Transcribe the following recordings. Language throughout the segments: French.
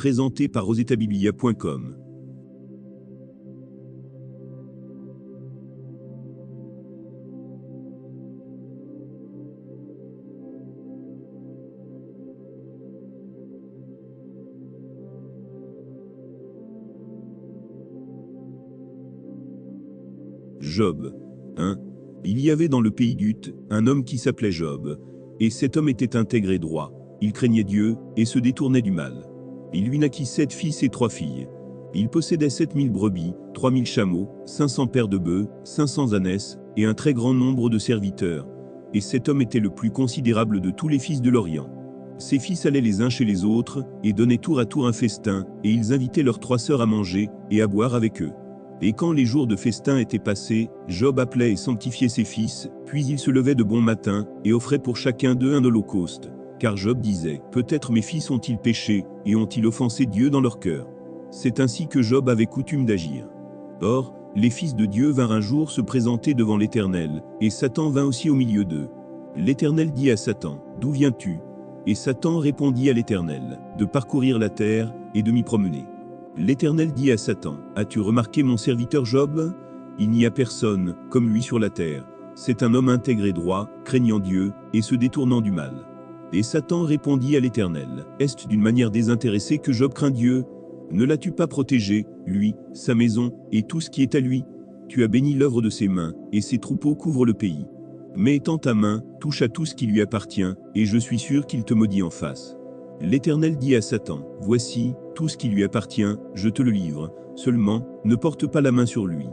présenté par rosetabiblia.com. Job 1. Il y avait dans le pays d'Uth un homme qui s'appelait Job, et cet homme était intègre et droit, il craignait Dieu et se détournait du mal. Il lui naquit 7 fils et 3 filles. Il possédait 7000 brebis, 3000 chameaux, 500 paires de bœufs, 500 ânesses, et un très grand nombre de serviteurs. Et cet homme était le plus considérable de tous les fils de l'Orient. Ses fils allaient les uns chez les autres, et donnaient tour à tour un festin, et ils invitaient leurs 3 sœurs à manger, et à boire avec eux. Et quand les jours de festin étaient passés, Job appelait et sanctifiait ses fils, puis il se levait de bon matin, et offrait pour chacun d'eux un holocauste. Car Job disait, « Peut-être mes fils ont-ils péché, et ont-ils offensé Dieu dans leur cœur ?» C'est ainsi que Job avait coutume d'agir. Or, les fils de Dieu vinrent un jour se présenter devant l'Éternel, et Satan vint aussi au milieu d'eux. L'Éternel dit à Satan, « D'où viens-tu » Et Satan répondit à l'Éternel, « De parcourir la terre, et de m'y promener. » L'Éternel dit à Satan, « As-tu remarqué mon serviteur Job ? Il n'y a personne comme lui sur la terre. C'est un homme intègre et droit, craignant Dieu, et se détournant du mal. » Et Satan répondit à l'Éternel, « Est-ce d'une manière désintéressée que Job craint Dieu ? Ne l'as-tu pas protégé, lui, sa maison, et tout ce qui est à lui ? Tu as béni l'œuvre de ses mains, et ses troupeaux couvrent le pays. Mais étends ta main, touche à tout ce qui lui appartient, et je suis sûr qu'il te maudit en face. » L'Éternel dit à Satan, « Voici, tout ce qui lui appartient, je te le livre, seulement, ne porte pas la main sur lui. »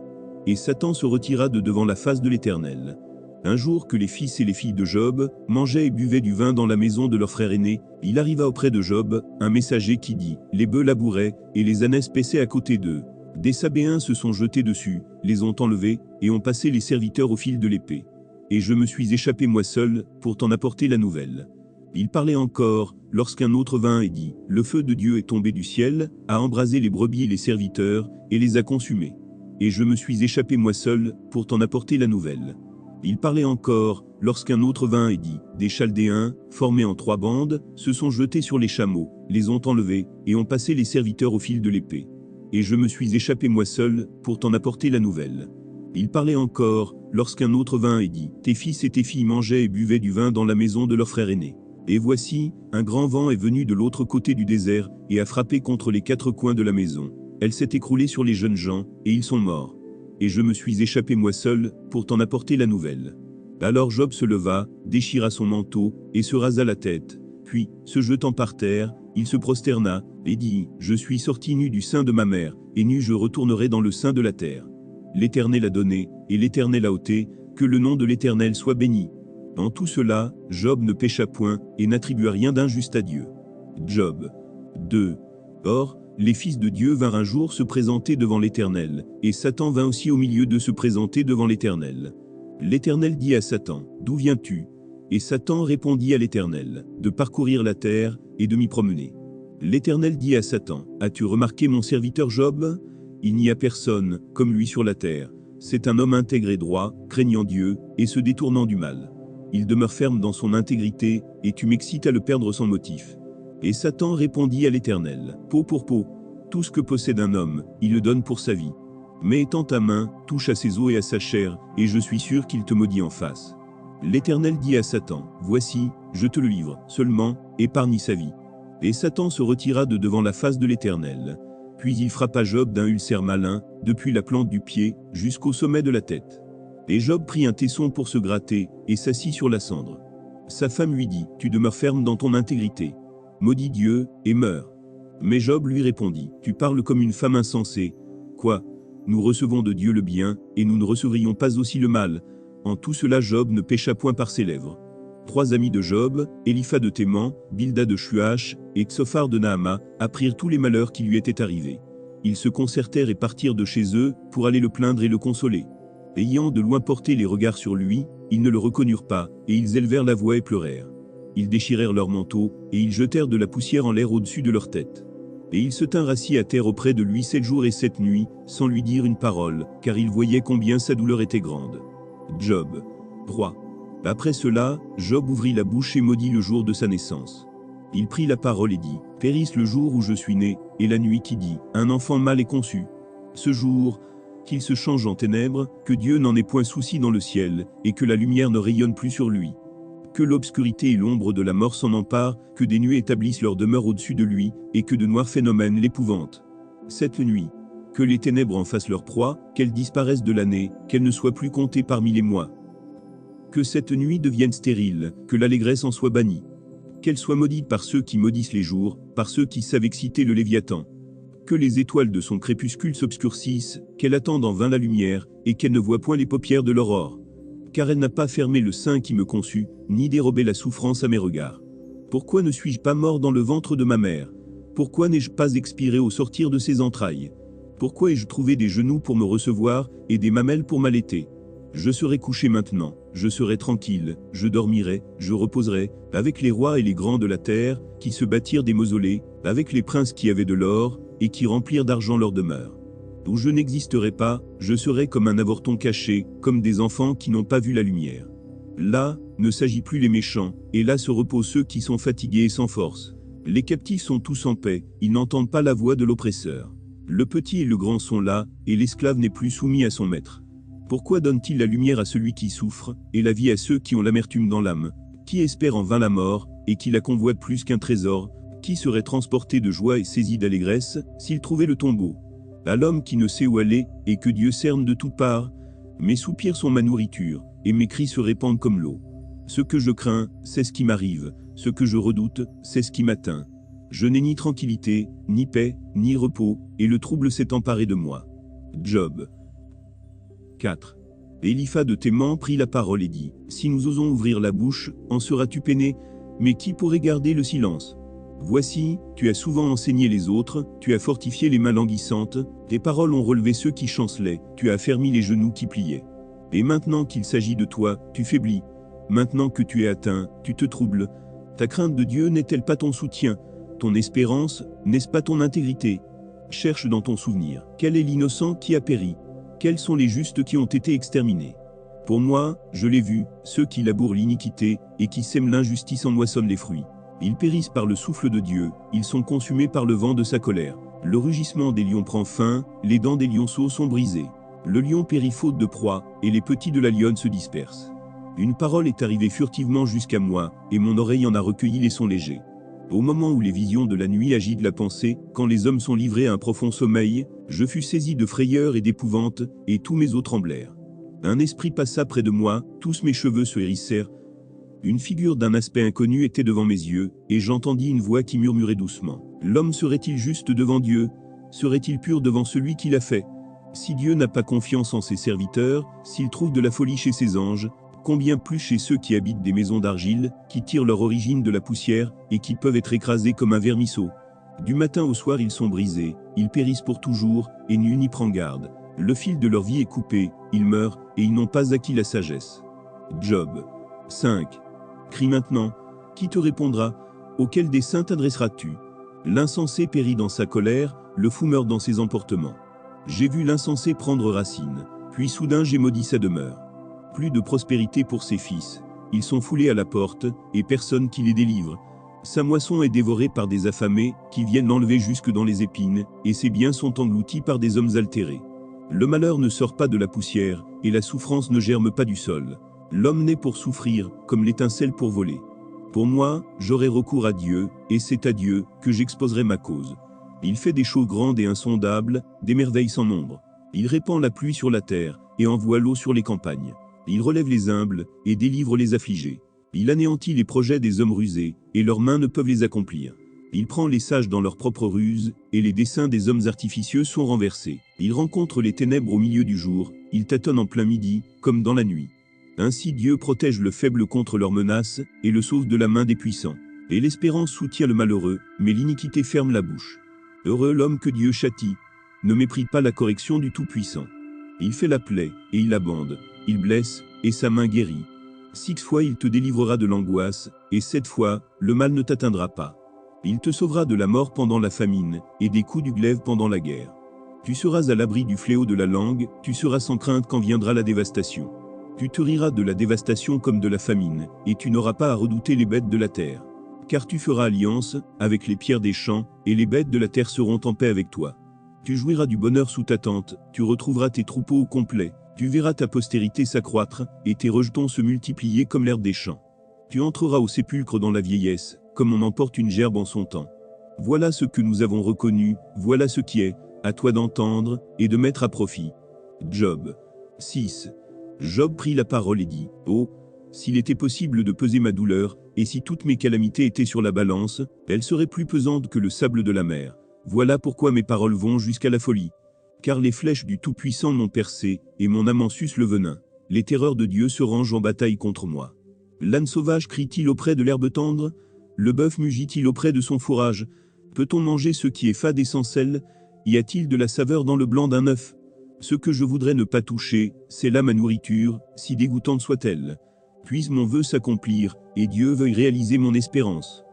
Et Satan se retira de devant la face de l'Éternel. Un jour que les fils et les filles de Job mangeaient et buvaient du vin dans la maison de leur frère aîné, il arriva auprès de Job un messager qui dit, « Les bœufs labouraient, et les ânesses paissaient à côté d'eux. Des Sabéens se sont jetés dessus, les ont enlevés, et ont passé les serviteurs au fil de l'épée. Et je me suis échappé moi seul, pour t'en apporter la nouvelle. » Il parlait encore, lorsqu'un autre vint et dit, « Le feu de Dieu est tombé du ciel, a embrasé les brebis et les serviteurs, et les a consumés. Et je me suis échappé moi seul, pour t'en apporter la nouvelle. » Il parlait encore, lorsqu'un autre vint et dit, « Des Chaldéens, formés en 3 bandes, se sont jetés sur les chameaux, les ont enlevés, et ont passé les serviteurs au fil de l'épée. Et je me suis échappé moi seul, pour t'en apporter la nouvelle. » Il parlait encore, lorsqu'un autre vint et dit, « Tes fils et tes filles mangeaient et buvaient du vin dans la maison de leur frère aîné. Et voici, un grand vent est venu de l'autre côté du désert, et a frappé contre les 4 coins de la maison. Elle s'est écroulée sur les jeunes gens, et ils sont morts. Et je me suis échappé moi seul, pour t'en apporter la nouvelle. » Alors Job se leva, déchira son manteau, et se rasa la tête. Puis, se jetant par terre, il se prosterna, et dit, « Je suis sorti nu du sein de ma mère, et nu je retournerai dans le sein de la terre. L'Éternel a donné, et l'Éternel a ôté, que le nom de l'Éternel soit béni. » En tout cela, Job ne pécha point, et n'attribua rien d'injuste à Dieu. Job 2. Or, les fils de Dieu vinrent un jour se présenter devant l'Éternel, et Satan vint aussi au milieu d'eux se présenter devant l'Éternel. L'Éternel dit à Satan, « D'où viens-tu » Et Satan répondit à l'Éternel, « De parcourir la terre, et de m'y promener. » L'Éternel dit à Satan, « As-tu remarqué mon serviteur Job ? Il n'y a personne comme lui sur la terre. C'est un homme intègre et droit, craignant Dieu, et se détournant du mal. Il demeure ferme dans son intégrité, et tu m'excites à le perdre sans motif. » Et Satan répondit à l'Éternel, « Peau pour peau, tout ce que possède un homme, il le donne pour sa vie. Mais étends ta main, touche à ses os et à sa chair, et je suis sûr qu'il te maudit en face. » L'Éternel dit à Satan, « Voici, je te le livre, seulement, épargne sa vie. » Et Satan se retira de devant la face de l'Éternel. Puis il frappa Job d'un ulcère malin, depuis la plante du pied, jusqu'au sommet de la tête. Et Job prit un tesson pour se gratter, et s'assit sur la cendre. Sa femme lui dit, « Tu demeures ferme dans ton intégrité. Maudis Dieu, et meurs. » Mais Job lui répondit, « Tu parles comme une femme insensée. Quoi ? Nous recevons de Dieu le bien, et nous ne recevrions pas aussi le mal. » En tout cela Job ne pécha point par ses lèvres. 3 amis de Job, Élipha de Théman, Bildad de Shuach, et Tsophar de Naama, apprirent tous les malheurs qui lui étaient arrivés. Ils se concertèrent et partirent de chez eux, pour aller le plaindre et le consoler. Ayant de loin porté les regards sur lui, ils ne le reconnurent pas, et ils élevèrent la voix et pleurèrent. Ils déchirèrent leurs manteaux, et ils jetèrent de la poussière en l'air au-dessus de leur tête. Et ils se tinrent assis à terre auprès de lui 7 jours et 7 nuits, sans lui dire une parole, car ils voyaient combien sa douleur était grande. Job 3. Après cela, Job ouvrit la bouche et maudit le jour de sa naissance. Il prit la parole et dit, « Périsse le jour où je suis né, et la nuit qui dit, un enfant mal est conçu. Ce jour, qu'il se change en ténèbres, que Dieu n'en ait point souci dans le ciel, et que la lumière ne rayonne plus sur lui. Que l'obscurité et l'ombre de la mort s'en emparent, que des nuées établissent leur demeure au-dessus de lui, et que de noirs phénomènes l'épouvantent. Cette nuit, que les ténèbres en fassent leur proie, qu'elles disparaissent de l'année, qu'elles ne soient plus comptées parmi les mois. Que cette nuit devienne stérile, que l'allégresse en soit bannie. Qu'elle soit maudite par ceux qui maudissent les jours, par ceux qui savent exciter le Léviathan. Que les étoiles de son crépuscule s'obscurcissent, qu'elle attende en vain la lumière, et qu'elle ne voit point les paupières de l'aurore. Car elle n'a pas fermé le sein qui me conçut, ni dérobé la souffrance à mes regards. Pourquoi ne suis-je pas mort dans le ventre de ma mère? Pourquoi n'ai-je pas expiré au sortir de ses entrailles? Pourquoi ai-je trouvé des genoux pour me recevoir, et des mamelles pour m'allaiter? Je serai couché maintenant, je serai tranquille, je dormirai, je reposerai, avec les rois et les grands de la terre, qui se bâtirent des mausolées, avec les princes qui avaient de l'or, et qui remplirent d'argent leur demeure. Où je n'existerai pas, je serai comme un avorton caché, comme des enfants qui n'ont pas vu la lumière. Là, ne s'agit plus les méchants, et là se reposent ceux qui sont fatigués et sans force. Les captifs sont tous en paix, ils n'entendent pas la voix de l'oppresseur. Le petit et le grand sont là, et l'esclave n'est plus soumis à son maître. Pourquoi donne-t-il la lumière à celui qui souffre, et la vie à ceux qui ont l'amertume dans l'âme, qui espèrent en vain la mort, et qui la convoitent plus qu'un trésor, qui serait transporté de joie et saisi d'allégresse, s'il trouvait le tombeau? À l'homme qui ne sait où aller, et que Dieu cerne de toutes parts, mes soupirs sont ma nourriture, et mes cris se répandent comme l'eau. Ce que je crains, c'est ce qui m'arrive, ce que je redoute, c'est ce qui m'atteint. Je n'ai ni tranquillité, ni paix, ni repos, et le trouble s'est emparé de moi. Job 4. Éliphaz de Théman prit la parole et dit, « Si nous osons ouvrir la bouche, en seras-tu peiné? Mais qui pourrait garder le silence? Voici, tu as souvent enseigné les autres, tu as fortifié les mains languissantes, tes paroles ont relevé ceux qui chancelaient, tu as affermi les genoux qui pliaient. Et maintenant qu'il s'agit de toi, tu faiblis. Maintenant que tu es atteint, tu te troubles. Ta crainte de Dieu n'est-elle pas ton soutien? Ton espérance, n'est-ce pas ton intégrité? Cherche dans ton souvenir, quel est l'innocent qui a péri? Quels sont les justes qui ont été exterminés? Pour moi, je l'ai vu, ceux qui labourent l'iniquité, et qui sèment l'injustice en moissonnent les fruits. Ils périssent par le souffle de Dieu, ils sont consumés par le vent de sa colère. Le rugissement des lions prend fin, les dents des lionceaux sont brisées. Le lion périt faute de proie, et les petits de la lionne se dispersent. Une parole est arrivée furtivement jusqu'à moi, et mon oreille en a recueilli les sons légers. Au moment où les visions de la nuit agitent la pensée, quand les hommes sont livrés à un profond sommeil, je fus saisi de frayeur et d'épouvante, et tous mes os tremblèrent. Un esprit passa près de moi, tous mes cheveux se hérissèrent. Une figure d'un aspect inconnu était devant mes yeux, et j'entendis une voix qui murmurait doucement. L'homme serait-il juste devant Dieu? Serait-il pur devant celui qui l'a fait? Si Dieu n'a pas confiance en ses serviteurs, s'il trouve de la folie chez ses anges, combien plus chez ceux qui habitent des maisons d'argile, qui tirent leur origine de la poussière, et qui peuvent être écrasés comme un vermisseau. Du matin au soir ils sont brisés, ils périssent pour toujours, et nul n'y prend garde. Le fil de leur vie est coupé, ils meurent, et ils n'ont pas acquis la sagesse. Job 5. Crie maintenant, qui te répondra? Auquel des saints t'adresseras-tu? L'insensé périt dans sa colère, le fou meurt dans ses emportements. J'ai vu l'insensé prendre racine, puis soudain j'ai maudit sa demeure. Plus de prospérité pour ses fils, ils sont foulés à la porte, et personne qui les délivre. Sa moisson est dévorée par des affamés, qui viennent l'enlever jusque dans les épines, et ses biens sont engloutis par des hommes altérés. Le malheur ne sort pas de la poussière, et la souffrance ne germe pas du sol. L'homme naît pour souffrir, comme l'étincelle pour voler. Pour moi, j'aurai recours à Dieu, et c'est à Dieu que j'exposerai ma cause. Il fait des choses grandes et insondables, des merveilles sans nombre. Il répand la pluie sur la terre, et envoie l'eau sur les campagnes. Il relève les humbles, et délivre les affligés. Il anéantit les projets des hommes rusés, et leurs mains ne peuvent les accomplir. Il prend les sages dans leurs propres ruses, et les desseins des hommes artificieux sont renversés. Il rencontre les ténèbres au milieu du jour, il tâtonne en plein midi, comme dans la nuit. Ainsi Dieu protège le faible contre leurs menaces, et le sauve de la main des puissants. Et l'espérance soutient le malheureux, mais l'iniquité ferme la bouche. Heureux l'homme que Dieu châtie. Ne méprise pas la correction du Tout-Puissant. Il fait la plaie, et il la bande. Il blesse, et sa main guérit. 6 fois il te délivrera de l'angoisse, et 7 fois, le mal ne t'atteindra pas. Il te sauvera de la mort pendant la famine, et des coups du glaive pendant la guerre. Tu seras à l'abri du fléau de la langue, tu seras sans crainte quand viendra la dévastation. Tu te riras de la dévastation comme de la famine, et tu n'auras pas à redouter les bêtes de la terre. car tu feras alliance avec les pierres des champs, et les bêtes de la terre seront en paix avec toi. Tu jouiras du bonheur sous ta tente, tu retrouveras tes troupeaux au complet, tu verras ta postérité s'accroître, et tes rejetons se multiplier comme l'herbe des champs. Tu entreras au sépulcre dans la vieillesse, comme on emporte une gerbe en son temps. Voilà ce que nous avons reconnu, voilà ce qui est, à toi d'entendre, et de mettre à profit. Job 6. Job prit la parole et dit, « Oh, s'il était possible de peser ma douleur, et si toutes mes calamités étaient sur la balance, elles seraient plus pesantes que le sable de la mer. Voilà pourquoi mes paroles vont jusqu'à la folie. Car les flèches du Tout-Puissant m'ont percé, et mon âme en suce le venin. Les terreurs de Dieu se rangent en bataille contre moi. L'âne sauvage crie-t-il auprès de l'herbe tendre? Le bœuf mugit-il auprès de son fourrage? Peut-on manger ce qui est fade et sans sel? Y a-t-il de la saveur dans le blanc d'un œuf? Ce que je voudrais ne pas toucher, c'est là ma nourriture, si dégoûtante soit-elle. Puisse mon vœu s'accomplir, et Dieu veuille réaliser mon espérance.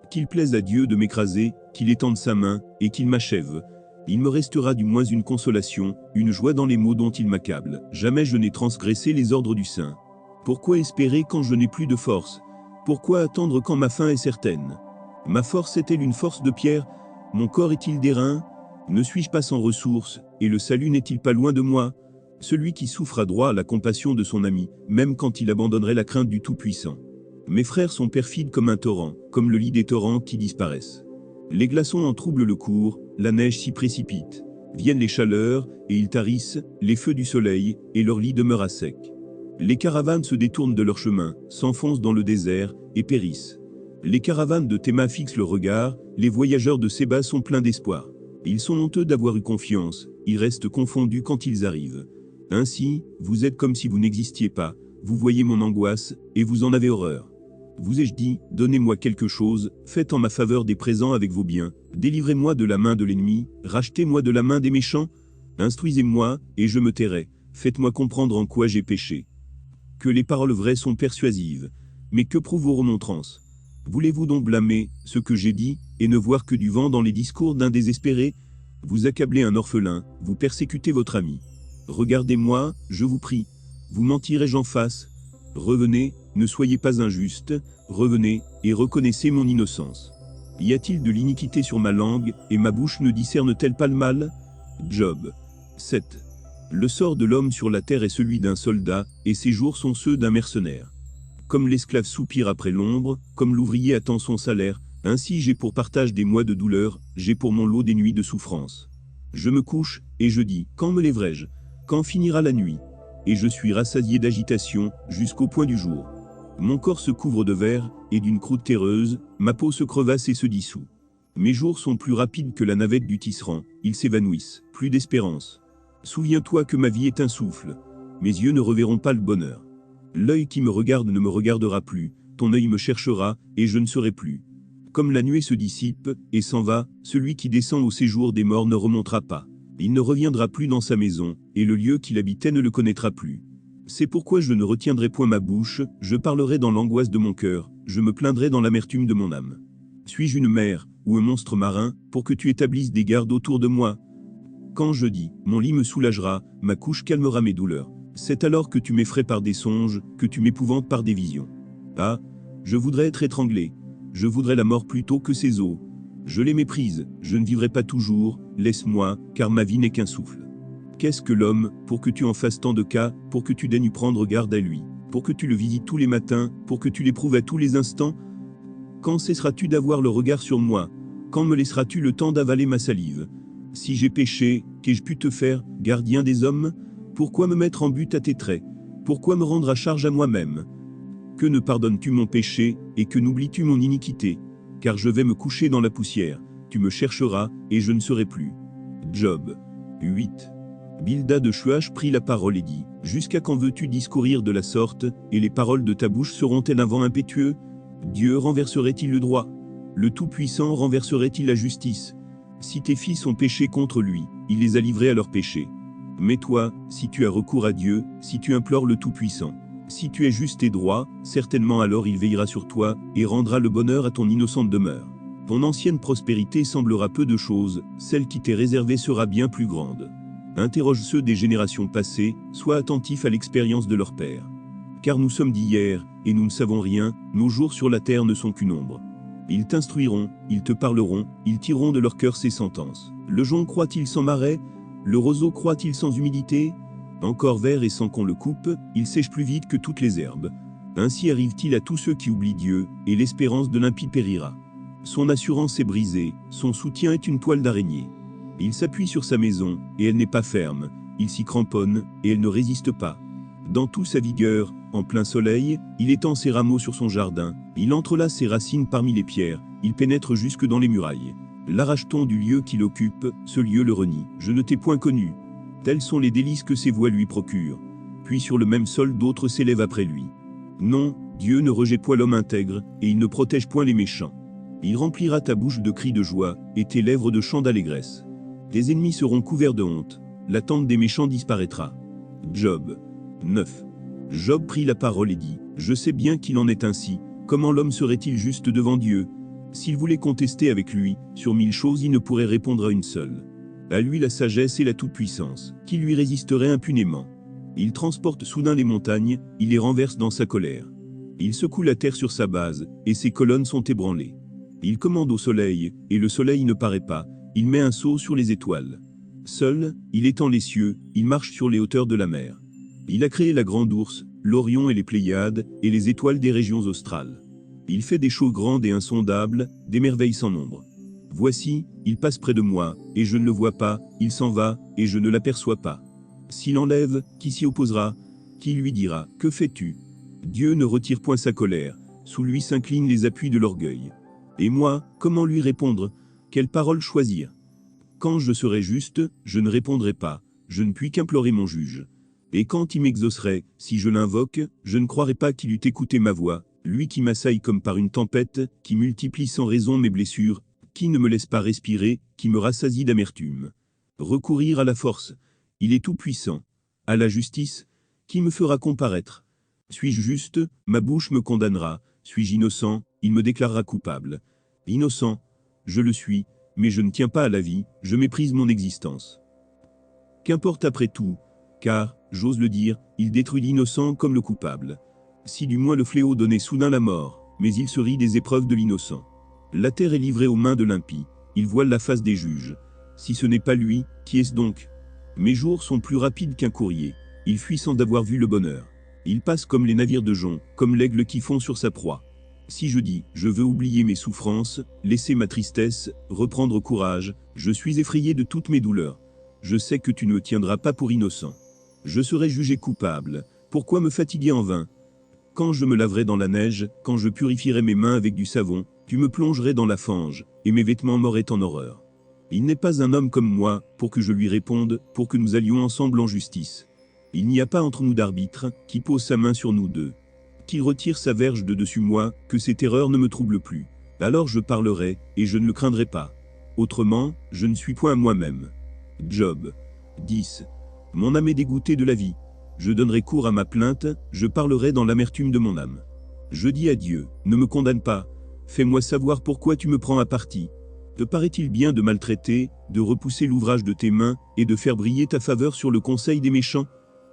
Qu'il plaise à Dieu de m'écraser, qu'il étende sa main, et qu'il m'achève. Il me restera du moins une consolation, une joie dans les maux dont il m'accable. Jamais je n'ai transgressé les ordres du Saint. Pourquoi espérer quand je n'ai plus de force? Pourquoi attendre quand ma fin est certaine? Ma force est-elle une force de pierre? Mon corps est-il d'airain? Ne suis-je pas sans ressources, et le salut n'est-il pas loin de moi? Celui qui souffre a droit à la compassion de son ami, même quand il abandonnerait la crainte du Tout-Puissant. Mes frères sont perfides comme un torrent, comme le lit des torrents qui disparaissent. Les glaçons en troublent le cours, la neige s'y précipite. Viennent les chaleurs, et ils tarissent, les feux du soleil, et leur lit demeure à sec. Les caravanes se détournent de leur chemin, s'enfoncent dans le désert, et périssent. Les caravanes de Théma fixent le regard, les voyageurs de Séba sont pleins d'espoir. Ils sont honteux d'avoir eu confiance, ils restent confondus quand ils arrivent. Ainsi, vous êtes comme si vous n'existiez pas, vous voyez mon angoisse, et vous en avez horreur. Vous ai-je dit, donnez-moi quelque chose, faites en ma faveur des présents avec vos biens, délivrez-moi de la main de l'ennemi, rachetez-moi de la main des méchants, instruisez-moi, et je me tairai, faites-moi comprendre en quoi j'ai péché. Que les paroles vraies sont persuasives, mais que prouvent vos remontrances? Voulez-vous donc blâmer ce que j'ai dit, et ne voir que du vent dans les discours d'un désespéré? Vous accablez un orphelin, vous persécutez votre ami. Regardez-moi, je vous prie. Vous mentirai-je en face? Revenez, ne soyez pas injuste, revenez, et reconnaissez mon innocence. Y a-t-il de l'iniquité sur ma langue, et ma bouche ne discerne-t-elle pas le mal? Job 7. Le sort de l'homme sur la terre est celui d'un soldat, et ses jours sont ceux d'un mercenaire. Comme l'esclave soupire après l'ombre, comme l'ouvrier attend son salaire, ainsi j'ai pour partage des mois de douleur, j'ai pour mon lot des nuits de souffrance. Je me couche, et je dis, quand me lèverai-je? Quand finira la nuit? Et je suis rassasié d'agitation, jusqu'au point du jour. Mon corps se couvre de verre, et d'une croûte terreuse, ma peau se crevasse et se dissout. Mes jours sont plus rapides que la navette du tisserand, ils s'évanouissent, plus d'espérance. Souviens-toi que ma vie est un souffle. Mes yeux ne reverront pas le bonheur. L'œil qui me regarde ne me regardera plus, ton œil me cherchera, et je ne serai plus. Comme la nuée se dissipe, et s'en va, celui qui descend au séjour des morts ne remontera pas. Il ne reviendra plus dans sa maison, et le lieu qu'il habitait ne le connaîtra plus. C'est pourquoi je ne retiendrai point ma bouche, je parlerai dans l'angoisse de mon cœur, je me plaindrai dans l'amertume de mon âme. Suis-je une mer, ou un monstre marin, pour que tu établisses des gardes autour de moi? Quand je dis, mon lit me soulagera, ma couche calmera mes douleurs, c'est alors que tu m'effraies par des songes, que tu m'épouvantes par des visions. Ah, je voudrais être étranglé, je voudrais la mort plutôt que ces eaux. Je les méprise, je ne vivrai pas toujours, laisse-moi, car ma vie n'est qu'un souffle. Qu'est-ce que l'homme, pour que tu en fasses tant de cas, pour que tu daignes prendre garde à lui, pour que tu le visites tous les matins, pour que tu l'éprouves à tous les instants? Quand cesseras-tu d'avoir le regard sur moi? Quand me laisseras-tu le temps d'avaler ma salive? Si j'ai péché, qu'ai-je pu te faire, gardien des hommes? Pourquoi me mettre en but à tes traits? Pourquoi me rendre à charge à moi-même? Que ne pardonnes-tu mon péché, et que n'oublies-tu mon iniquité? Car je vais me coucher dans la poussière, tu me chercheras, et je ne serai plus. Job 8. Bildad de Shuach prit la parole et dit, « Jusqu'à quand veux-tu discourir de la sorte, et les paroles de ta bouche seront-elles un vent impétueux? Dieu renverserait-il le droit? Le Tout-Puissant renverserait-il la justice? Si tes fils ont péché contre lui, il les a livrés à leur péché. Mais toi, si tu as recours à Dieu, si tu implores le Tout-Puissant, si tu es juste et droit, certainement alors il veillera sur toi, et rendra le bonheur à ton innocente demeure. Ton ancienne prospérité semblera peu de choses, celle qui t'est réservée sera bien plus grande. Interroge ceux des générations passées, sois attentif à l'expérience de leur père. Car nous sommes d'hier, et nous ne savons rien, nos jours sur la terre ne sont qu'une ombre. Ils t'instruiront, ils te parleront, ils tireront de leur cœur ces sentences. Le jonc croît-il sans marais? Le roseau croît-il sans humidité? Encore vert et sans qu'on le coupe, il sèche plus vite que toutes les herbes. Ainsi arrive-t-il à tous ceux qui oublient Dieu, et l'espérance de l'impie périra. Son assurance est brisée, son soutien est une toile d'araignée. Il s'appuie sur sa maison, et elle n'est pas ferme. Il s'y cramponne, et elle ne résiste pas. Dans toute sa vigueur, en plein soleil, il étend ses rameaux sur son jardin, il entrelace ses racines parmi les pierres, il pénètre jusque dans les murailles. L'arrache-t-on du lieu qu'il occupe, ce lieu le renie. Je ne t'ai point connu. Tels sont les délices que ses voix lui procurent. Puis sur le même sol d'autres s'élèvent après lui. Non, Dieu ne rejette point l'homme intègre, et il ne protège point les méchants. Il remplira ta bouche de cris de joie, et tes lèvres de chants d'allégresse. Tes ennemis seront couverts de honte. La tente des méchants disparaîtra. Job 9. Job prit la parole et dit, « Je sais bien qu'il en est ainsi. Comment l'homme serait-il juste devant Dieu? S'il voulait contester avec lui, sur 1000 choses il ne pourrait répondre à une seule. À lui la sagesse et la toute-puissance, qui lui résisterait impunément. Il transporte soudain les montagnes, il les renverse dans sa colère. Il secoue la terre sur sa base, et ses colonnes sont ébranlées. Il commande au soleil, et le soleil ne paraît pas, il met un sceau sur les étoiles. Seul, il étend les cieux, il marche sur les hauteurs de la mer. Il a créé la grande ourse, l'Orion et les Pléiades, et les étoiles des régions australes. Il fait des choses grandes et insondables, des merveilles sans nombre. Voici, il passe près de moi, et je ne le vois pas, il s'en va, et je ne l'aperçois pas. S'il enlève, qui s'y opposera? Qui lui dira, que fais-tu? Dieu ne retire point sa colère, sous lui s'inclinent les appuis de l'orgueil. Et moi, comment lui répondre? Quelle parole choisir? Quand je serai juste, je ne répondrai pas, je ne puis qu'implorer mon juge. Et quand il m'exaucerait, si je l'invoque, je ne croirai pas qu'il eût écouté ma voix, lui qui m'assaille comme par une tempête, qui multiplie sans raison mes blessures, qui ne me laisse pas respirer, qui me rassasie d'amertume. Recourir à la force, il est tout-puissant. À la justice, qui me fera comparaître? Suis-je juste, ma bouche me condamnera, suis-je innocent, il me déclarera coupable. Innocent, je le suis, mais je ne tiens pas à la vie, je méprise mon existence. Qu'importe après tout, car, j'ose le dire, il détruit l'innocent comme le coupable. Si du moins le fléau donnait soudain la mort, mais il se rit des épreuves de l'innocent. La terre est livrée aux mains de l'impie, il voile la face des juges. Si ce n'est pas lui, qui est-ce donc? Mes jours sont plus rapides qu'un courrier, il fuit sans avoir vu le bonheur. Il passe comme les navires de jonc, comme l'aigle qui fond sur sa proie. Si je dis, je veux oublier mes souffrances, laisser ma tristesse, reprendre courage, je suis effrayé de toutes mes douleurs. Je sais que tu ne me tiendras pas pour innocent. Je serai jugé coupable, pourquoi me fatiguer en vain? Quand je me laverai dans la neige, quand je purifierai mes mains avec du savon, tu me plongerais dans la fange, et mes vêtements m'auraient en horreur. Il n'est pas un homme comme moi, pour que je lui réponde, pour que nous allions ensemble en justice. Il n'y a pas entre nous d'arbitre, qui pose sa main sur nous deux. Qui retire sa verge de dessus moi, que ces terreurs ne me troublent plus. Alors je parlerai, et je ne le craindrai pas. Autrement, je ne suis point à moi-même. Job 10. Mon âme est dégoûtée de la vie. Je donnerai cours à ma plainte, je parlerai dans l'amertume de mon âme. Je dis à Dieu, ne me condamne pas, fais-moi savoir pourquoi tu me prends à partie. Te paraît-il bien de maltraiter, de repousser l'ouvrage de tes mains, et de faire briller ta faveur sur le conseil des méchants?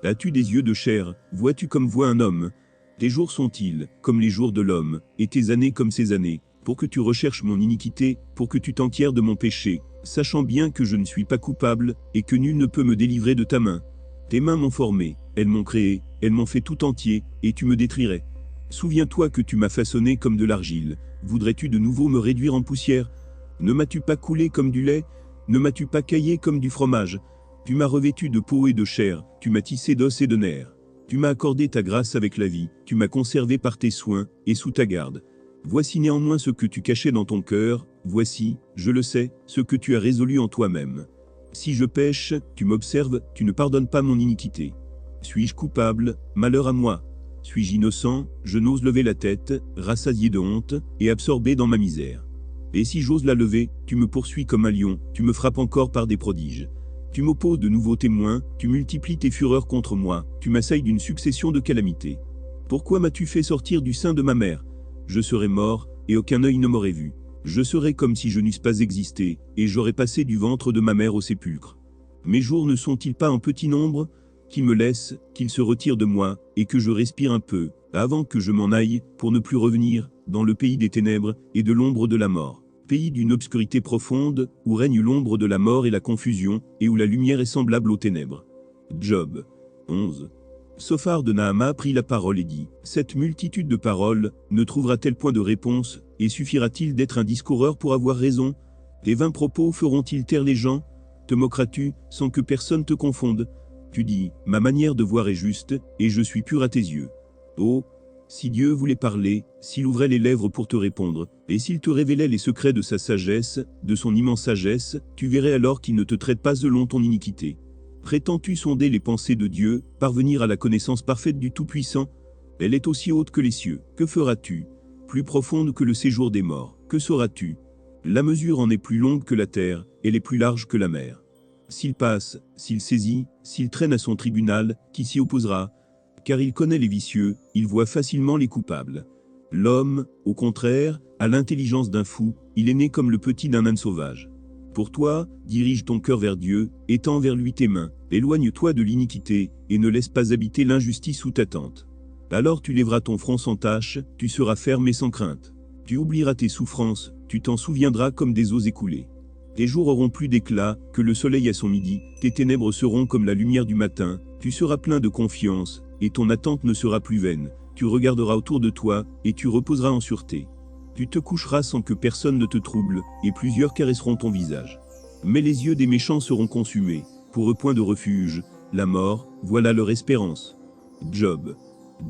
As-tu des yeux de chair, vois-tu comme voit un homme? Tes jours sont-ils, comme les jours de l'homme, et tes années comme ses années, pour que tu recherches mon iniquité, pour que tu t'enquières de mon péché, sachant bien que je ne suis pas coupable, et que nul ne peut me délivrer de ta main. Tes mains m'ont formé, elles m'ont créé, elles m'ont fait tout entier, et tu me détruirais. Souviens-toi que tu m'as façonné comme de l'argile, voudrais-tu de nouveau me réduire en poussière? Ne m'as-tu pas coulé comme du lait? Ne m'as-tu pas caillé comme du fromage? Tu m'as revêtu de peau et de chair, tu m'as tissé d'os et de nerfs. Tu m'as accordé ta grâce avec la vie, tu m'as conservé par tes soins, et sous ta garde. Voici néanmoins ce que tu cachais dans ton cœur, voici, je le sais, ce que tu as résolu en toi-même. Si je pêche, tu m'observes, tu ne pardonnes pas mon iniquité. Suis-je coupable? Malheur à moi. Suis-je innocent? Je n'ose lever la tête, rassasié de honte, et absorbé dans ma misère. Et si j'ose la lever, tu me poursuis comme un lion, tu me frappes encore par des prodiges. Tu m'opposes de nouveaux témoins, tu multiplies tes fureurs contre moi, tu m'assailles d'une succession de calamités. Pourquoi m'as-tu fait sortir du sein de ma mère? Je serais mort, et aucun œil ne m'aurait vu. Je serais comme si je n'eusse pas existé, et j'aurais passé du ventre de ma mère au sépulcre. Mes jours ne sont-ils pas en petit nombre? Qu'il me laisse, qu'il se retire de moi, et que je respire un peu, avant que je m'en aille, pour ne plus revenir, dans le pays des ténèbres, et de l'ombre de la mort. Pays d'une obscurité profonde, où règne l'ombre de la mort et la confusion, et où la lumière est semblable aux ténèbres. Job 11. Sophar de Naama prit la parole et dit, « Cette multitude de paroles ne trouvera-t-elle point de réponse, et suffira-t-il d'être un discoureur pour avoir raison? Tes vains propos feront-ils taire les gens? Te moqueras-tu, sans que personne te confonde? Tu dis, ma manière de voir est juste, et je suis pur à tes yeux. Oh, si Dieu voulait parler, s'il ouvrait les lèvres pour te répondre, et s'il te révélait les secrets de sa sagesse, de son immense sagesse, tu verrais alors qu'il ne te traite pas selon ton iniquité. Prétends-tu sonder les pensées de Dieu, parvenir à la connaissance parfaite du Tout-Puissant? Elle est aussi haute que les cieux. Que feras-tu? Plus profonde que le séjour des morts. Que sauras-tu? La mesure en est plus longue que la terre, elle est plus large que la mer. S'il passe, s'il saisit, s'il traîne à son tribunal, qui s'y opposera? Car il connaît les vicieux, il voit facilement les coupables. L'homme, au contraire, a l'intelligence d'un fou, il est né comme le petit d'un âne sauvage. Pour toi, dirige ton cœur vers Dieu, étends vers lui tes mains, éloigne-toi de l'iniquité, et ne laisse pas habiter l'injustice sous ta tente. Alors tu lèveras ton front sans tache, tu seras ferme et sans crainte. Tu oublieras tes souffrances, tu t'en souviendras comme des eaux écoulées. Tes jours auront plus d'éclat que le soleil à son midi, tes ténèbres seront comme la lumière du matin, tu seras plein de confiance, et ton attente ne sera plus vaine, tu regarderas autour de toi, et tu reposeras en sûreté. Tu te coucheras sans que personne ne te trouble, et plusieurs caresseront ton visage. Mais les yeux des méchants seront consumés, pour eux point de refuge, la mort, voilà leur espérance. Job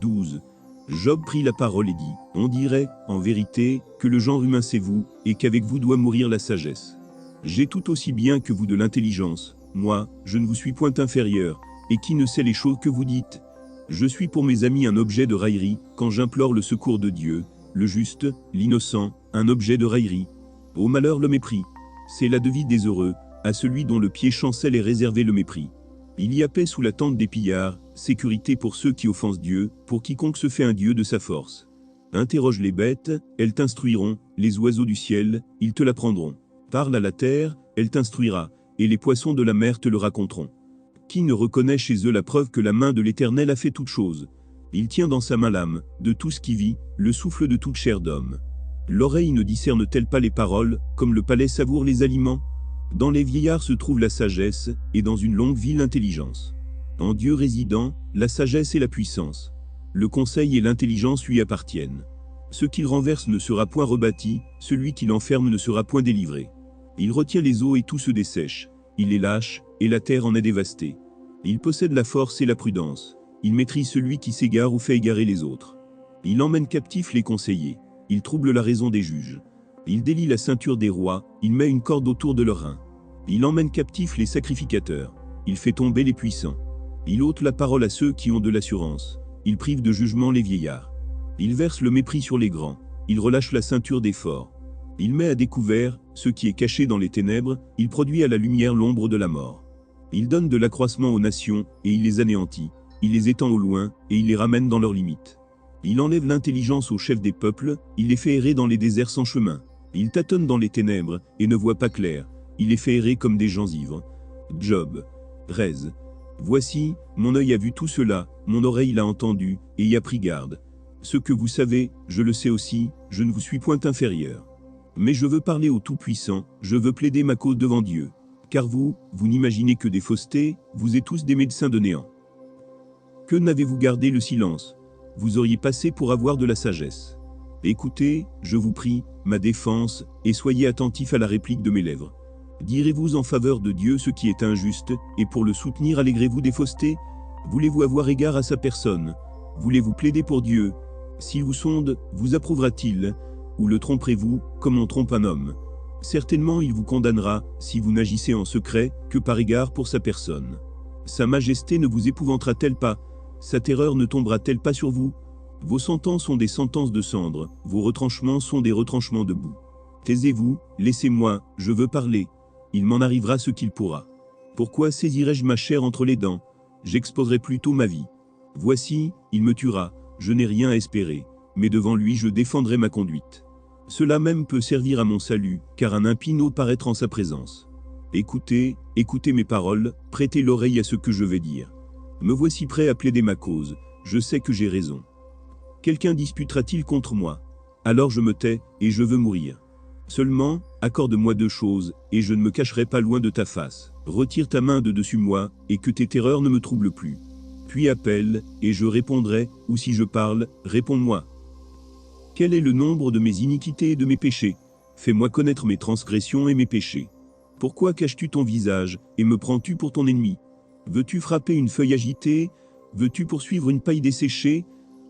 12. Job prit la parole et dit, « On dirait, en vérité, que le genre humain c'est vous, et qu'avec vous doit mourir la sagesse. J'ai tout aussi bien que vous de l'intelligence, moi, je ne vous suis point inférieur, et qui ne sait les choses que vous dites? Je suis pour mes amis un objet de raillerie, quand j'implore le secours de Dieu, le juste, l'innocent, un objet de raillerie. Au malheur le mépris. C'est la devise des heureux, à celui dont le pied chancelle est réservé le mépris. Il y a paix sous la tente des pillards, sécurité pour ceux qui offensent Dieu, pour quiconque se fait un Dieu de sa force. Interroge les bêtes, elles t'instruiront, les oiseaux du ciel, ils te l'apprendront. Parle à la terre, elle t'instruira, et les poissons de la mer te le raconteront. Qui ne reconnaît chez eux la preuve que la main de l'Éternel a fait toute chose? Il tient dans sa main l'âme, de tout ce qui vit, le souffle de toute chair d'homme. L'oreille ne discerne-t-elle pas les paroles, comme le palais savoure les aliments? Dans les vieillards se trouve la sagesse, et dans une longue vie l'intelligence. En Dieu résidant, la sagesse et la puissance. Le conseil et l'intelligence lui appartiennent. Ce qu'il renverse ne sera point rebâti, celui qui l'enferme ne sera point délivré. Il retient les eaux et tout se dessèche. Il les lâche, et la terre en est dévastée. Il possède la force et la prudence. Il maîtrise celui qui s'égare ou fait égarer les autres. Il emmène captifs les conseillers. Il trouble la raison des juges. Il délie la ceinture des rois, il met une corde autour de leurs reins. Il emmène captifs les sacrificateurs. Il fait tomber les puissants. Il ôte la parole à ceux qui ont de l'assurance. Il prive de jugement les vieillards. Il verse le mépris sur les grands. Il relâche la ceinture des forts. Il met à découvert ce qui est caché dans les ténèbres. Il produit à la lumière l'ombre de la mort. Il donne de l'accroissement aux nations, et il les anéantit. Il les étend au loin, et il les ramène dans leurs limites. Il enlève l'intelligence aux chefs des peuples, il les fait errer dans les déserts sans chemin. Il tâtonne dans les ténèbres, et ne voit pas clair. Il les fait errer comme des gens ivres. Job 13. Voici, mon œil a vu tout cela, mon oreille l'a entendu, et y a pris garde. Ce que vous savez, je le sais aussi, je ne vous suis point inférieur. Mais je veux parler au Tout-Puissant, je veux plaider ma cause devant Dieu. Car vous n'imaginez que des faussetés, vous êtes tous des médecins de néant. Que n'avez-vous gardé le silence? Vous auriez passé pour avoir de la sagesse. Écoutez, je vous prie, ma défense, et soyez attentifs à la réplique de mes lèvres. Direz-vous en faveur de Dieu ce qui est injuste, et pour le soutenir allégrez-vous des faussetés? Voulez-vous avoir égard à sa personne? Voulez-vous plaider pour Dieu? S'il vous sonde, vous approuvera-t-il? Ou le tromperez-vous, comme on trompe un homme? Certainement il vous condamnera, si vous n'agissez en secret, que par égard pour sa personne. Sa majesté ne vous épouvantera-t-elle pas? Sa terreur ne tombera-t-elle pas sur vous? Vos sentences sont des sentences de cendre, vos retranchements sont des retranchements de boue. Taisez-vous, laissez-moi, je veux parler. Il m'en arrivera ce qu'il pourra. Pourquoi saisirais-je ma chair entre les dents? J'exposerai plutôt ma vie. Voici, il me tuera, je n'ai rien à espérer, mais devant lui je défendrai ma conduite. Cela même peut servir à mon salut, car un impie n'ose paraître en sa présence. Écoutez, écoutez mes paroles, prêtez l'oreille à ce que je vais dire. Me voici prêt à plaider ma cause, je sais que j'ai raison. Quelqu'un disputera-t-il contre moi? Alors je me tais, et je veux mourir. Seulement, accorde-moi 2 choses, et je ne me cacherai pas loin de ta face. Retire ta main de dessus moi, et que tes terreurs ne me troublent plus. Puis appelle, et je répondrai, ou si je parle, réponds-moi. Quel est le nombre de mes iniquités et de mes péchés? Fais-moi connaître mes transgressions et mes péchés. Pourquoi caches-tu ton visage, et me prends-tu pour ton ennemi? Veux-tu frapper une feuille agitée? Veux-tu poursuivre une paille desséchée?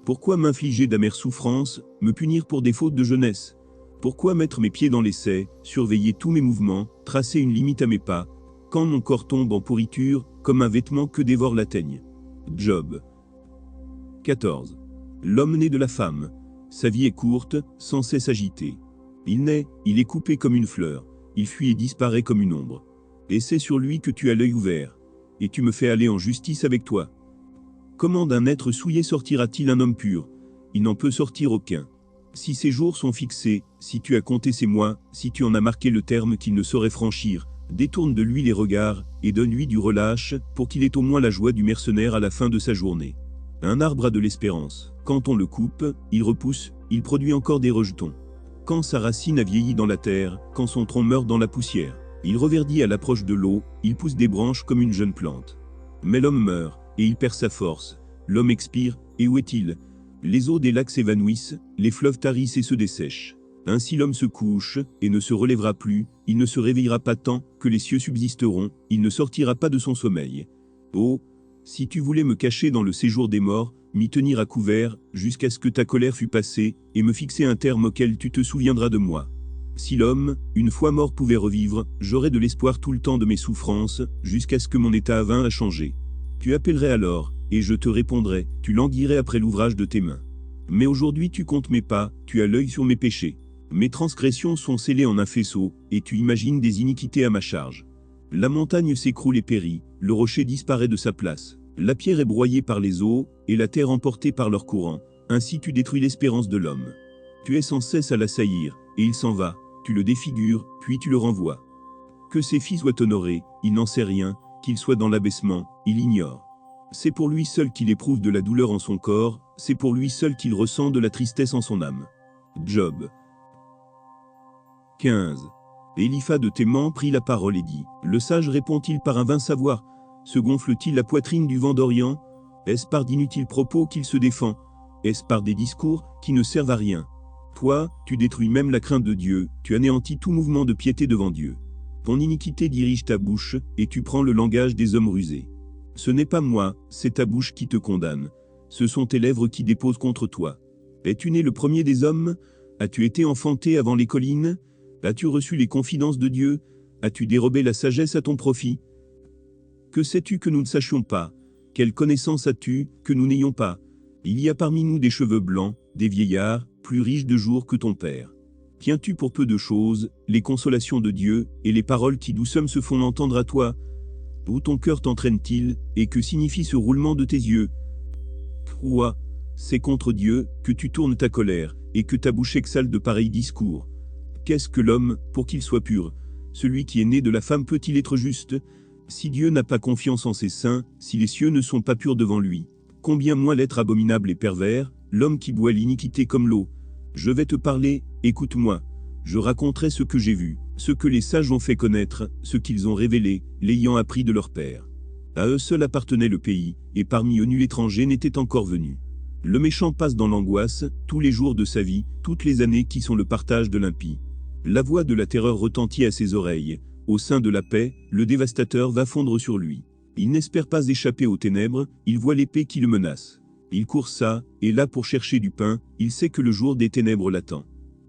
Pourquoi m'infliger d'amères souffrances, me punir pour des fautes de jeunesse? Pourquoi mettre mes pieds dans l'essai, surveiller tous mes mouvements, tracer une limite à mes pas, quand mon corps tombe en pourriture, comme un vêtement que dévore la teigne? Job 14. L'homme né de la femme. Sa vie est courte, sans cesse agitée. Il naît, il est coupé comme une fleur, il fuit et disparaît comme une ombre. Et c'est sur lui que tu as l'œil ouvert, et tu me fais aller en justice avec toi. Comment d'un être souillé sortira-t-il un homme pur? Il n'en peut sortir aucun. Si ses jours sont fixés, si tu as compté ses mois, si tu en as marqué le terme qu'il ne saurait franchir, détourne de lui les regards, et donne-lui du relâche, pour qu'il ait au moins la joie du mercenaire à la fin de sa journée. Un arbre a de l'espérance. Quand on le coupe, il repousse, il produit encore des rejetons. Quand sa racine a vieilli dans la terre, quand son tronc meurt dans la poussière, il reverdit à l'approche de l'eau, il pousse des branches comme une jeune plante. Mais l'homme meurt, et il perd sa force. L'homme expire, et où est-il? Les eaux des lacs s'évanouissent, les fleuves tarissent et se dessèchent. Ainsi l'homme se couche, et ne se relèvera plus, il ne se réveillera pas tant que les cieux subsisteront, il ne sortira pas de son sommeil. Oh, si tu voulais me cacher dans le séjour des morts, m'y tenir à couvert, jusqu'à ce que ta colère fût passée, et me fixer un terme auquel tu te souviendras de moi. Si l'homme, une fois mort, pouvait revivre, j'aurais de l'espoir tout le temps de mes souffrances, jusqu'à ce que mon état vînt à changer. Tu appellerais alors, et je te répondrai, tu languirais après l'ouvrage de tes mains. Mais aujourd'hui tu comptes mes pas, tu as l'œil sur mes péchés. Mes transgressions sont scellées en un faisceau, et tu imagines des iniquités à ma charge. La montagne s'écroule et périt, le rocher disparaît de sa place. La pierre est broyée par les eaux, et la terre emportée par leur courant. Ainsi tu détruis l'espérance de l'homme. Tu es sans cesse à l'assaillir, et il s'en va. Tu le défigures, puis tu le renvoies. Que ses filles soient honorées, il n'en sait rien, qu'il soit dans l'abaissement, il ignore. C'est pour lui seul qu'il éprouve de la douleur en son corps, c'est pour lui seul qu'il ressent de la tristesse en son âme. Job 15. Éliphaz de Théman prit la parole et dit, le sage répond-il par un vain savoir? Se gonfle-t-il la poitrine du vent d'Orient? Est-ce par d'inutiles propos qu'il se défend? Est-ce par des discours qui ne servent à rien? Toi, tu détruis même la crainte de Dieu, tu anéantis tout mouvement de piété devant Dieu. Ton iniquité dirige ta bouche, et tu prends le langage des hommes rusés. Ce n'est pas moi, c'est ta bouche qui te condamne. Ce sont tes lèvres qui déposent contre toi. Es-tu né le premier des hommes? As-tu été enfanté avant les collines? As-tu reçu les confidences de Dieu? As-tu dérobé la sagesse à ton profit? Que sais-tu que nous ne sachions pas? Quelle connaissance as-tu que nous n'ayons pas? Il y a parmi nous des cheveux blancs, des vieillards, plus riches de jours que ton père. Tiens-tu pour peu de choses les consolations de Dieu et les paroles qui doucement se font entendre à toi? Où ton cœur t'entraîne-t-il, et que signifie ce roulement de tes yeux? Toi, c'est contre Dieu que tu tournes ta colère, et que ta bouche exhale de pareils discours. Qu'est-ce que l'homme, pour qu'il soit pur? Celui qui est né de la femme peut-il être juste? Si Dieu n'a pas confiance en ses saints, si les cieux ne sont pas purs devant lui, combien moins l'être abominable et pervers, l'homme qui boit l'iniquité comme l'eau? Je vais te parler, écoute-moi. Je raconterai ce que j'ai vu, ce que les sages ont fait connaître, ce qu'ils ont révélé, l'ayant appris de leur père. À eux seuls appartenait le pays, et parmi eux nul étranger n'était encore venu. Le méchant passe dans l'angoisse, tous les jours de sa vie, toutes les années qui sont le partage de l'impie. La voix de la terreur retentit à ses oreilles. Au sein de la paix, le dévastateur va fondre sur lui. Il n'espère pas échapper aux ténèbres, il voit l'épée qui le menace. Il court ça, et là pour chercher du pain, il sait que le jour des ténèbres l'attend.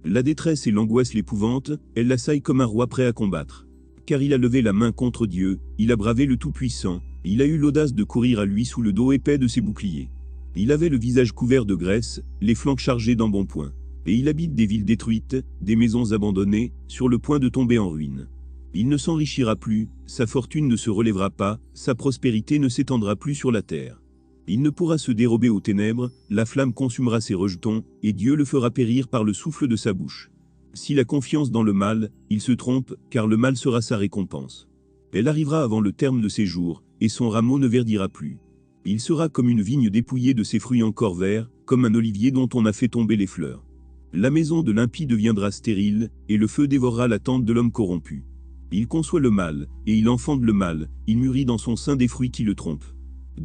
La détresse et l'angoisse l'épouvantent, elle l'assaille comme un roi prêt à combattre. Car il a levé la main contre Dieu, il a bravé le Tout-Puissant, il a eu l'audace de courir à lui sous le dos épais de ses boucliers. Il avait le visage couvert de graisse, les flancs chargés d'embonpoint. Et il habite des villes détruites, des maisons abandonnées, sur le point de tomber en ruine. Il ne s'enrichira plus, sa fortune ne se relèvera pas, sa prospérité ne s'étendra plus sur la terre. Il ne pourra se dérober aux ténèbres, la flamme consumera ses rejetons, et Dieu le fera périr par le souffle de sa bouche. S'il a confiance dans le mal, il se trompe, car le mal sera sa récompense. Elle arrivera avant le terme de ses jours, et son rameau ne verdira plus. Il sera comme une vigne dépouillée de ses fruits encore verts, comme un olivier dont on a fait tomber les fleurs. La maison de l'impie deviendra stérile, et le feu dévorera la tente de l'homme corrompu. Il conçoit le mal, et il enfante le mal, il mûrit dans son sein des fruits qui le trompent.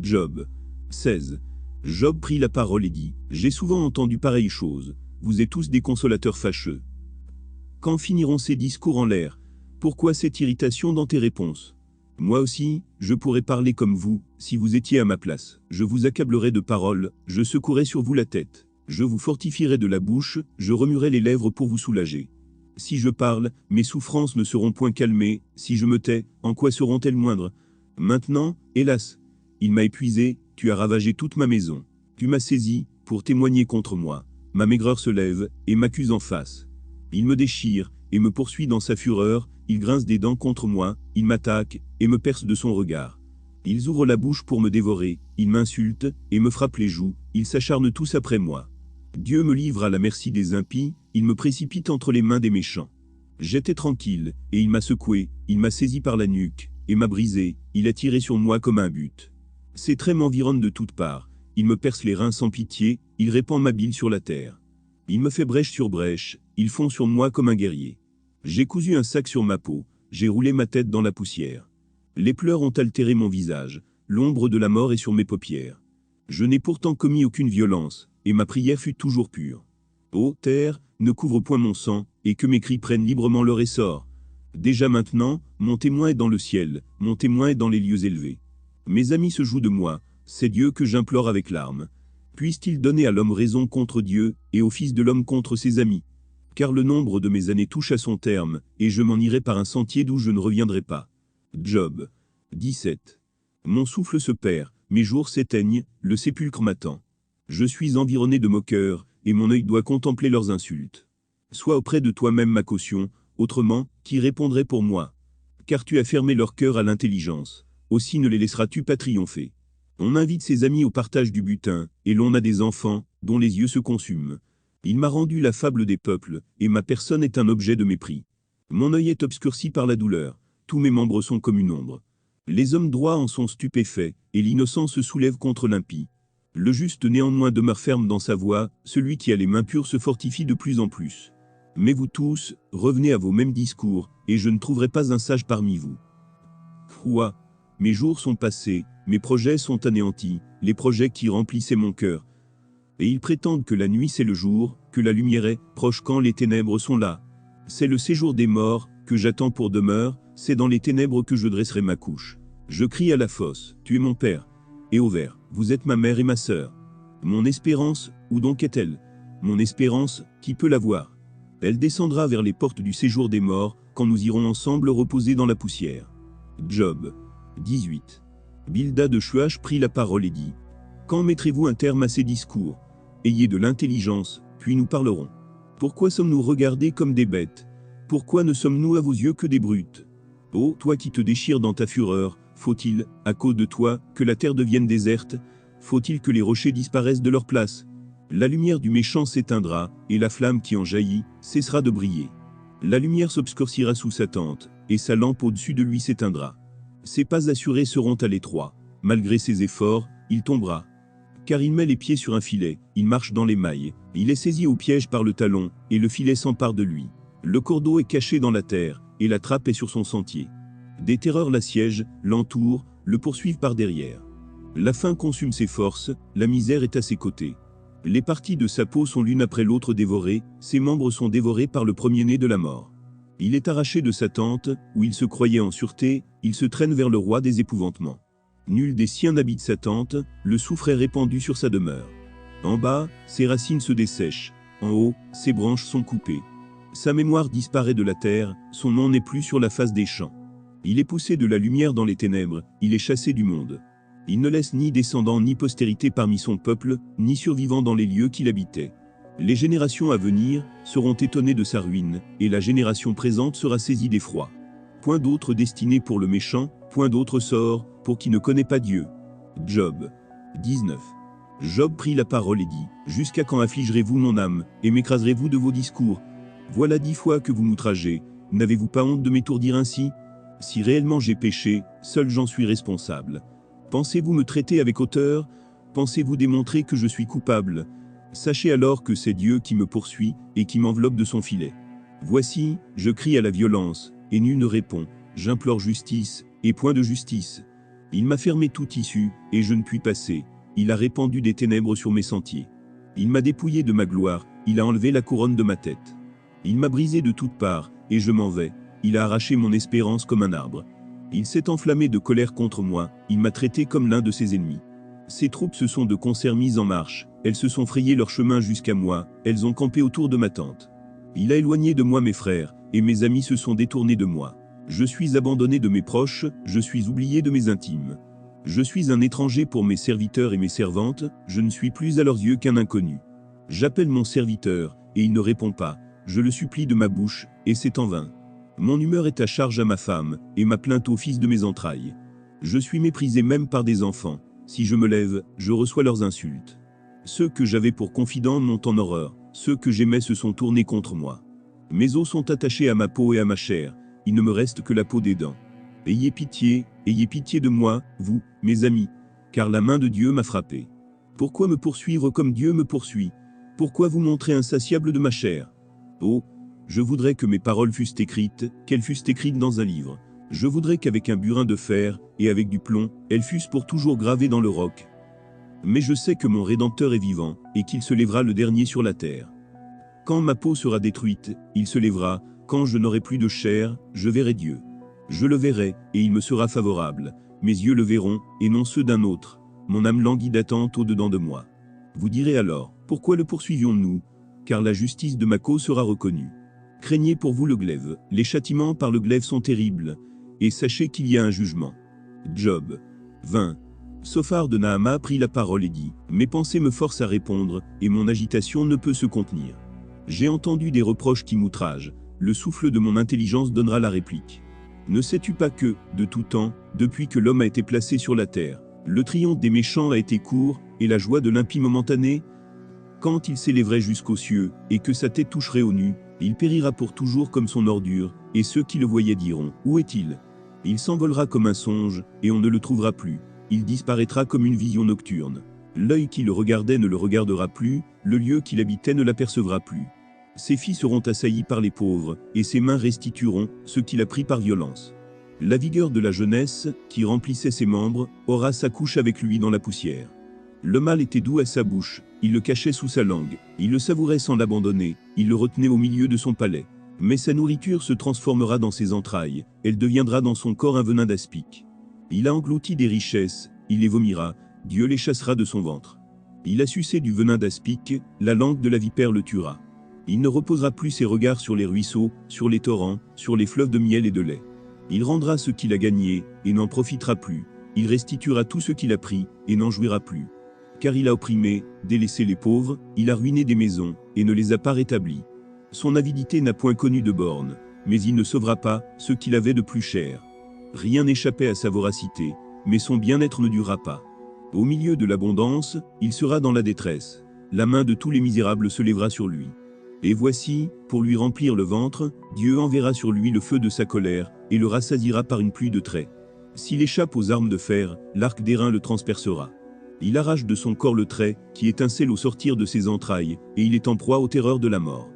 Job 16. Job prit la parole et dit, « J'ai souvent entendu pareille chose, vous êtes tous des consolateurs fâcheux. Quand finiront ces discours en l'air? Pourquoi cette irritation dans tes réponses? Moi aussi, je pourrais parler comme vous, si vous étiez à ma place. Je vous accablerais de paroles, je secouerais sur vous la tête. Je vous fortifierais de la bouche, je remuerais les lèvres pour vous soulager. Si je parle, mes souffrances ne seront point calmées, si je me tais, en quoi seront-elles moindres? Maintenant, hélas, il m'a épuisé, tu as ravagé toute ma maison. Tu m'as saisi, pour témoigner contre moi. Ma maigreur se lève, et m'accuse en face. Il me déchire, et me poursuit dans sa fureur, il grince des dents contre moi, il m'attaque, et me perce de son regard. Ils ouvrent la bouche pour me dévorer, ils m'insultent, et me frappent les joues, ils s'acharnent tous après moi. Dieu me livre à la merci des impies, il me précipite entre les mains des méchants. J'étais tranquille, et il m'a secoué, il m'a saisi par la nuque, et m'a brisé, il a tiré sur moi comme un but. Ses traits m'environnent de toutes parts, il me perce les reins sans pitié, il répand ma bile sur la terre. Il me fait brèche sur brèche, il fond sur moi comme un guerrier. J'ai cousu un sac sur ma peau, j'ai roulé ma tête dans la poussière. Les pleurs ont altéré mon visage, l'ombre de la mort est sur mes paupières. Je n'ai pourtant commis aucune violence, et ma prière fut toujours pure. Ô terre, ne couvre point mon sang, et que mes cris prennent librement leur essor. Déjà maintenant, mon témoin est dans le ciel, mon témoin est dans les lieux élevés. Mes amis se jouent de moi, c'est Dieu que j'implore avec larmes. Puisse-t-il donner à l'homme raison contre Dieu, et au Fils de l'homme contre ses amis? Car le nombre de mes années touche à son terme, et je m'en irai par un sentier d'où je ne reviendrai pas. Job 17. Mon souffle se perd, mes jours s'éteignent, le sépulcre m'attend. Je suis environné de moqueurs, et mon œil doit contempler leurs insultes. Sois auprès de toi-même ma caution, autrement, qui répondrait pour moi? Car tu as fermé leur cœur à l'intelligence, aussi ne les laisseras-tu pas triompher. On invite ses amis au partage du butin, et l'on a des enfants, dont les yeux se consument. Il m'a rendu la fable des peuples, et ma personne est un objet de mépris. Mon œil est obscurci par la douleur, tous mes membres sont comme une ombre. Les hommes droits en sont stupéfaits, et l'innocent se soulève contre l'impie. Le juste néanmoins demeure ferme dans sa voie, celui qui a les mains pures se fortifie de plus en plus. Mais vous tous, revenez à vos mêmes discours, et je ne trouverai pas un sage parmi vous. Ouah, mes jours sont passés, mes projets sont anéantis, les projets qui remplissaient mon cœur. Et ils prétendent que la nuit c'est le jour, que la lumière est proche quand les ténèbres sont là. C'est le séjour des morts, que j'attends pour demeure, c'est dans les ténèbres que je dresserai ma couche. Je crie à la fosse, tu es mon père. Et au ver, vous êtes ma mère et ma sœur. Mon espérance, où donc est-elle? Mon espérance, qui peut la voir? Elle descendra vers les portes du séjour des morts, quand nous irons ensemble reposer dans la poussière. Job 18. Bildad de Shuach prit la parole et dit, « Quand mettrez-vous un terme à ces discours? Ayez de l'intelligence, puis nous parlerons. Pourquoi sommes-nous regardés comme des bêtes? Pourquoi ne sommes-nous à vos yeux que des brutes? Ô toi qui te déchires dans ta fureur, faut-il, à cause de toi, que la terre devienne déserte? Faut-il que les rochers disparaissent de leur place? La lumière du méchant s'éteindra, et la flamme qui en jaillit cessera de briller. La lumière s'obscurcira sous sa tente, et sa lampe au-dessus de lui s'éteindra. Ses pas assurés seront à l'étroit. Malgré ses efforts, il tombera. Car il met les pieds sur un filet, il marche dans les mailles, il est saisi au piège par le talon, et le filet s'empare de lui. Le cordeau est caché dans la terre, et la trappe est sur son sentier. Des terreurs l'assiègent, l'entourent, le poursuivent par derrière. La faim consume ses forces, la misère est à ses côtés. Les parties de sa peau sont l'une après l'autre dévorées, ses membres sont dévorés par le premier-né de la mort. Il est arraché de sa tente, où il se croyait en sûreté, il se traîne vers le roi des épouvantements. Nul des siens n'habite sa tente, le soufre est répandu sur sa demeure. En bas, ses racines se dessèchent, en haut, ses branches sont coupées. Sa mémoire disparaît de la terre, son nom n'est plus sur la face des champs. Il est poussé de la lumière dans les ténèbres, il est chassé du monde. Il ne laisse ni descendants ni postérité parmi son peuple, ni survivants dans les lieux qu'il habitait. Les générations à venir seront étonnées de sa ruine, et la génération présente sera saisie d'effroi. Point d'autre destinée pour le méchant, point d'autre sort, pour qui ne connaît pas Dieu. Job 19. Job prit la parole et dit, « Jusqu'à quand affligerez-vous mon âme, et m'écraserez-vous de vos discours? Voilà 10 fois que vous m'outragez, n'avez-vous pas honte de m'étourdir ainsi? Si réellement j'ai péché, seul j'en suis responsable. Pensez-vous me traiter avec hauteur? Pensez-vous démontrer que je suis coupable? Sachez alors que c'est Dieu qui me poursuit et qui m'enveloppe de son filet. Voici, je crie à la violence, et nul ne répond. J'implore justice, et point de justice. Il m'a fermé toute issue, et je ne puis passer. Il a répandu des ténèbres sur mes sentiers. Il m'a dépouillé de ma gloire, il a enlevé la couronne de ma tête. Il m'a brisé de toutes parts, et je m'en vais. Il a arraché mon espérance comme un arbre. Il s'est enflammé de colère contre moi, il m'a traité comme l'un de ses ennemis. Ses troupes se sont de concert mises en marche, elles se sont frayées leur chemin jusqu'à moi, elles ont campé autour de ma tente. Il a éloigné de moi mes frères, et mes amis se sont détournés de moi. Je suis abandonné de mes proches, je suis oublié de mes intimes. Je suis un étranger pour mes serviteurs et mes servantes, je ne suis plus à leurs yeux qu'un inconnu. J'appelle mon serviteur, et il ne répond pas, je le supplie de ma bouche, et c'est en vain. Mon humeur est à charge à ma femme, et ma plainte au fils de mes entrailles. Je suis méprisé même par des enfants. Si je me lève, je reçois leurs insultes. Ceux que j'avais pour confidents m'ont en horreur, ceux que j'aimais se sont tournés contre moi. Mes os sont attachés à ma peau et à ma chair, il ne me reste que la peau des dents. Ayez pitié de moi, vous, mes amis, car la main de Dieu m'a frappé. Pourquoi me poursuivre comme Dieu me poursuit? Pourquoi vous montrer insatiable de ma chair? Oh, je voudrais que mes paroles fussent écrites, qu'elles fussent écrites dans un livre. Je voudrais qu'avec un burin de fer, et avec du plomb, elles fussent pour toujours gravées dans le roc. Mais je sais que mon Rédempteur est vivant, et qu'il se lèvera le dernier sur la terre. Quand ma peau sera détruite, il se lèvera, quand je n'aurai plus de chair, je verrai Dieu. Je le verrai, et il me sera favorable. Mes yeux le verront, et non ceux d'un autre. Mon âme languit d'attente au-dedans de moi. Vous direz alors, pourquoi le poursuivions-nous? Car la justice de ma cause sera reconnue. Craignez pour vous le glaive, les châtiments par le glaive sont terribles, et sachez qu'il y a un jugement. Job 20. Sophar de Nahama prit la parole et dit, mes pensées me forcent à répondre, et mon agitation ne peut se contenir. J'ai entendu des reproches qui m'outragent, le souffle de mon intelligence donnera la réplique. Ne sais-tu pas que, de tout temps, depuis que l'homme a été placé sur la terre, le triomphe des méchants a été court, et la joie de l'impie momentanée? Quand il s'élèverait jusqu'aux cieux, et que sa tête toucherait aux nues, il périra pour toujours comme son ordure, et ceux qui le voyaient diront, où est-il? Il s'envolera comme un songe, et on ne le trouvera plus. Il disparaîtra comme une vision nocturne. L'œil qui le regardait ne le regardera plus, le lieu qu'il habitait ne l'apercevra plus. Ses filles seront assaillies par les pauvres, et ses mains restitueront ce qu'il a pris par violence. La vigueur de la jeunesse, qui remplissait ses membres, aura sa couche avec lui dans la poussière. Le mal était doux à sa bouche, il le cachait sous sa langue, il le savourait sans l'abandonner, il le retenait au milieu de son palais. Mais sa nourriture se transformera dans ses entrailles, elle deviendra dans son corps un venin d'aspic. Il a englouti des richesses, il les vomira, Dieu les chassera de son ventre. Il a sucé du venin d'aspic, la langue de la vipère le tuera. Il ne reposera plus ses regards sur les ruisseaux, sur les torrents, sur les fleuves de miel et de lait. Il rendra ce qu'il a gagné, et n'en profitera plus. Il restituera tout ce qu'il a pris, et n'en jouira plus. Car il a opprimé, délaissé les pauvres, il a ruiné des maisons, et ne les a pas rétablies. Son avidité n'a point connu de borne, mais il ne sauvera pas ce qu'il avait de plus cher. Rien n'échappait à sa voracité, mais son bien-être ne durera pas. Au milieu de l'abondance, il sera dans la détresse. La main de tous les misérables se lèvera sur lui. Et voici, pour lui remplir le ventre, Dieu enverra sur lui le feu de sa colère, et le rassasiera par une pluie de traits. S'il échappe aux armes de fer, l'arc d'airain le transpercera. Il arrache de son corps le trait, qui étincelle au sortir de ses entrailles, et il est en proie aux terreurs de la mort.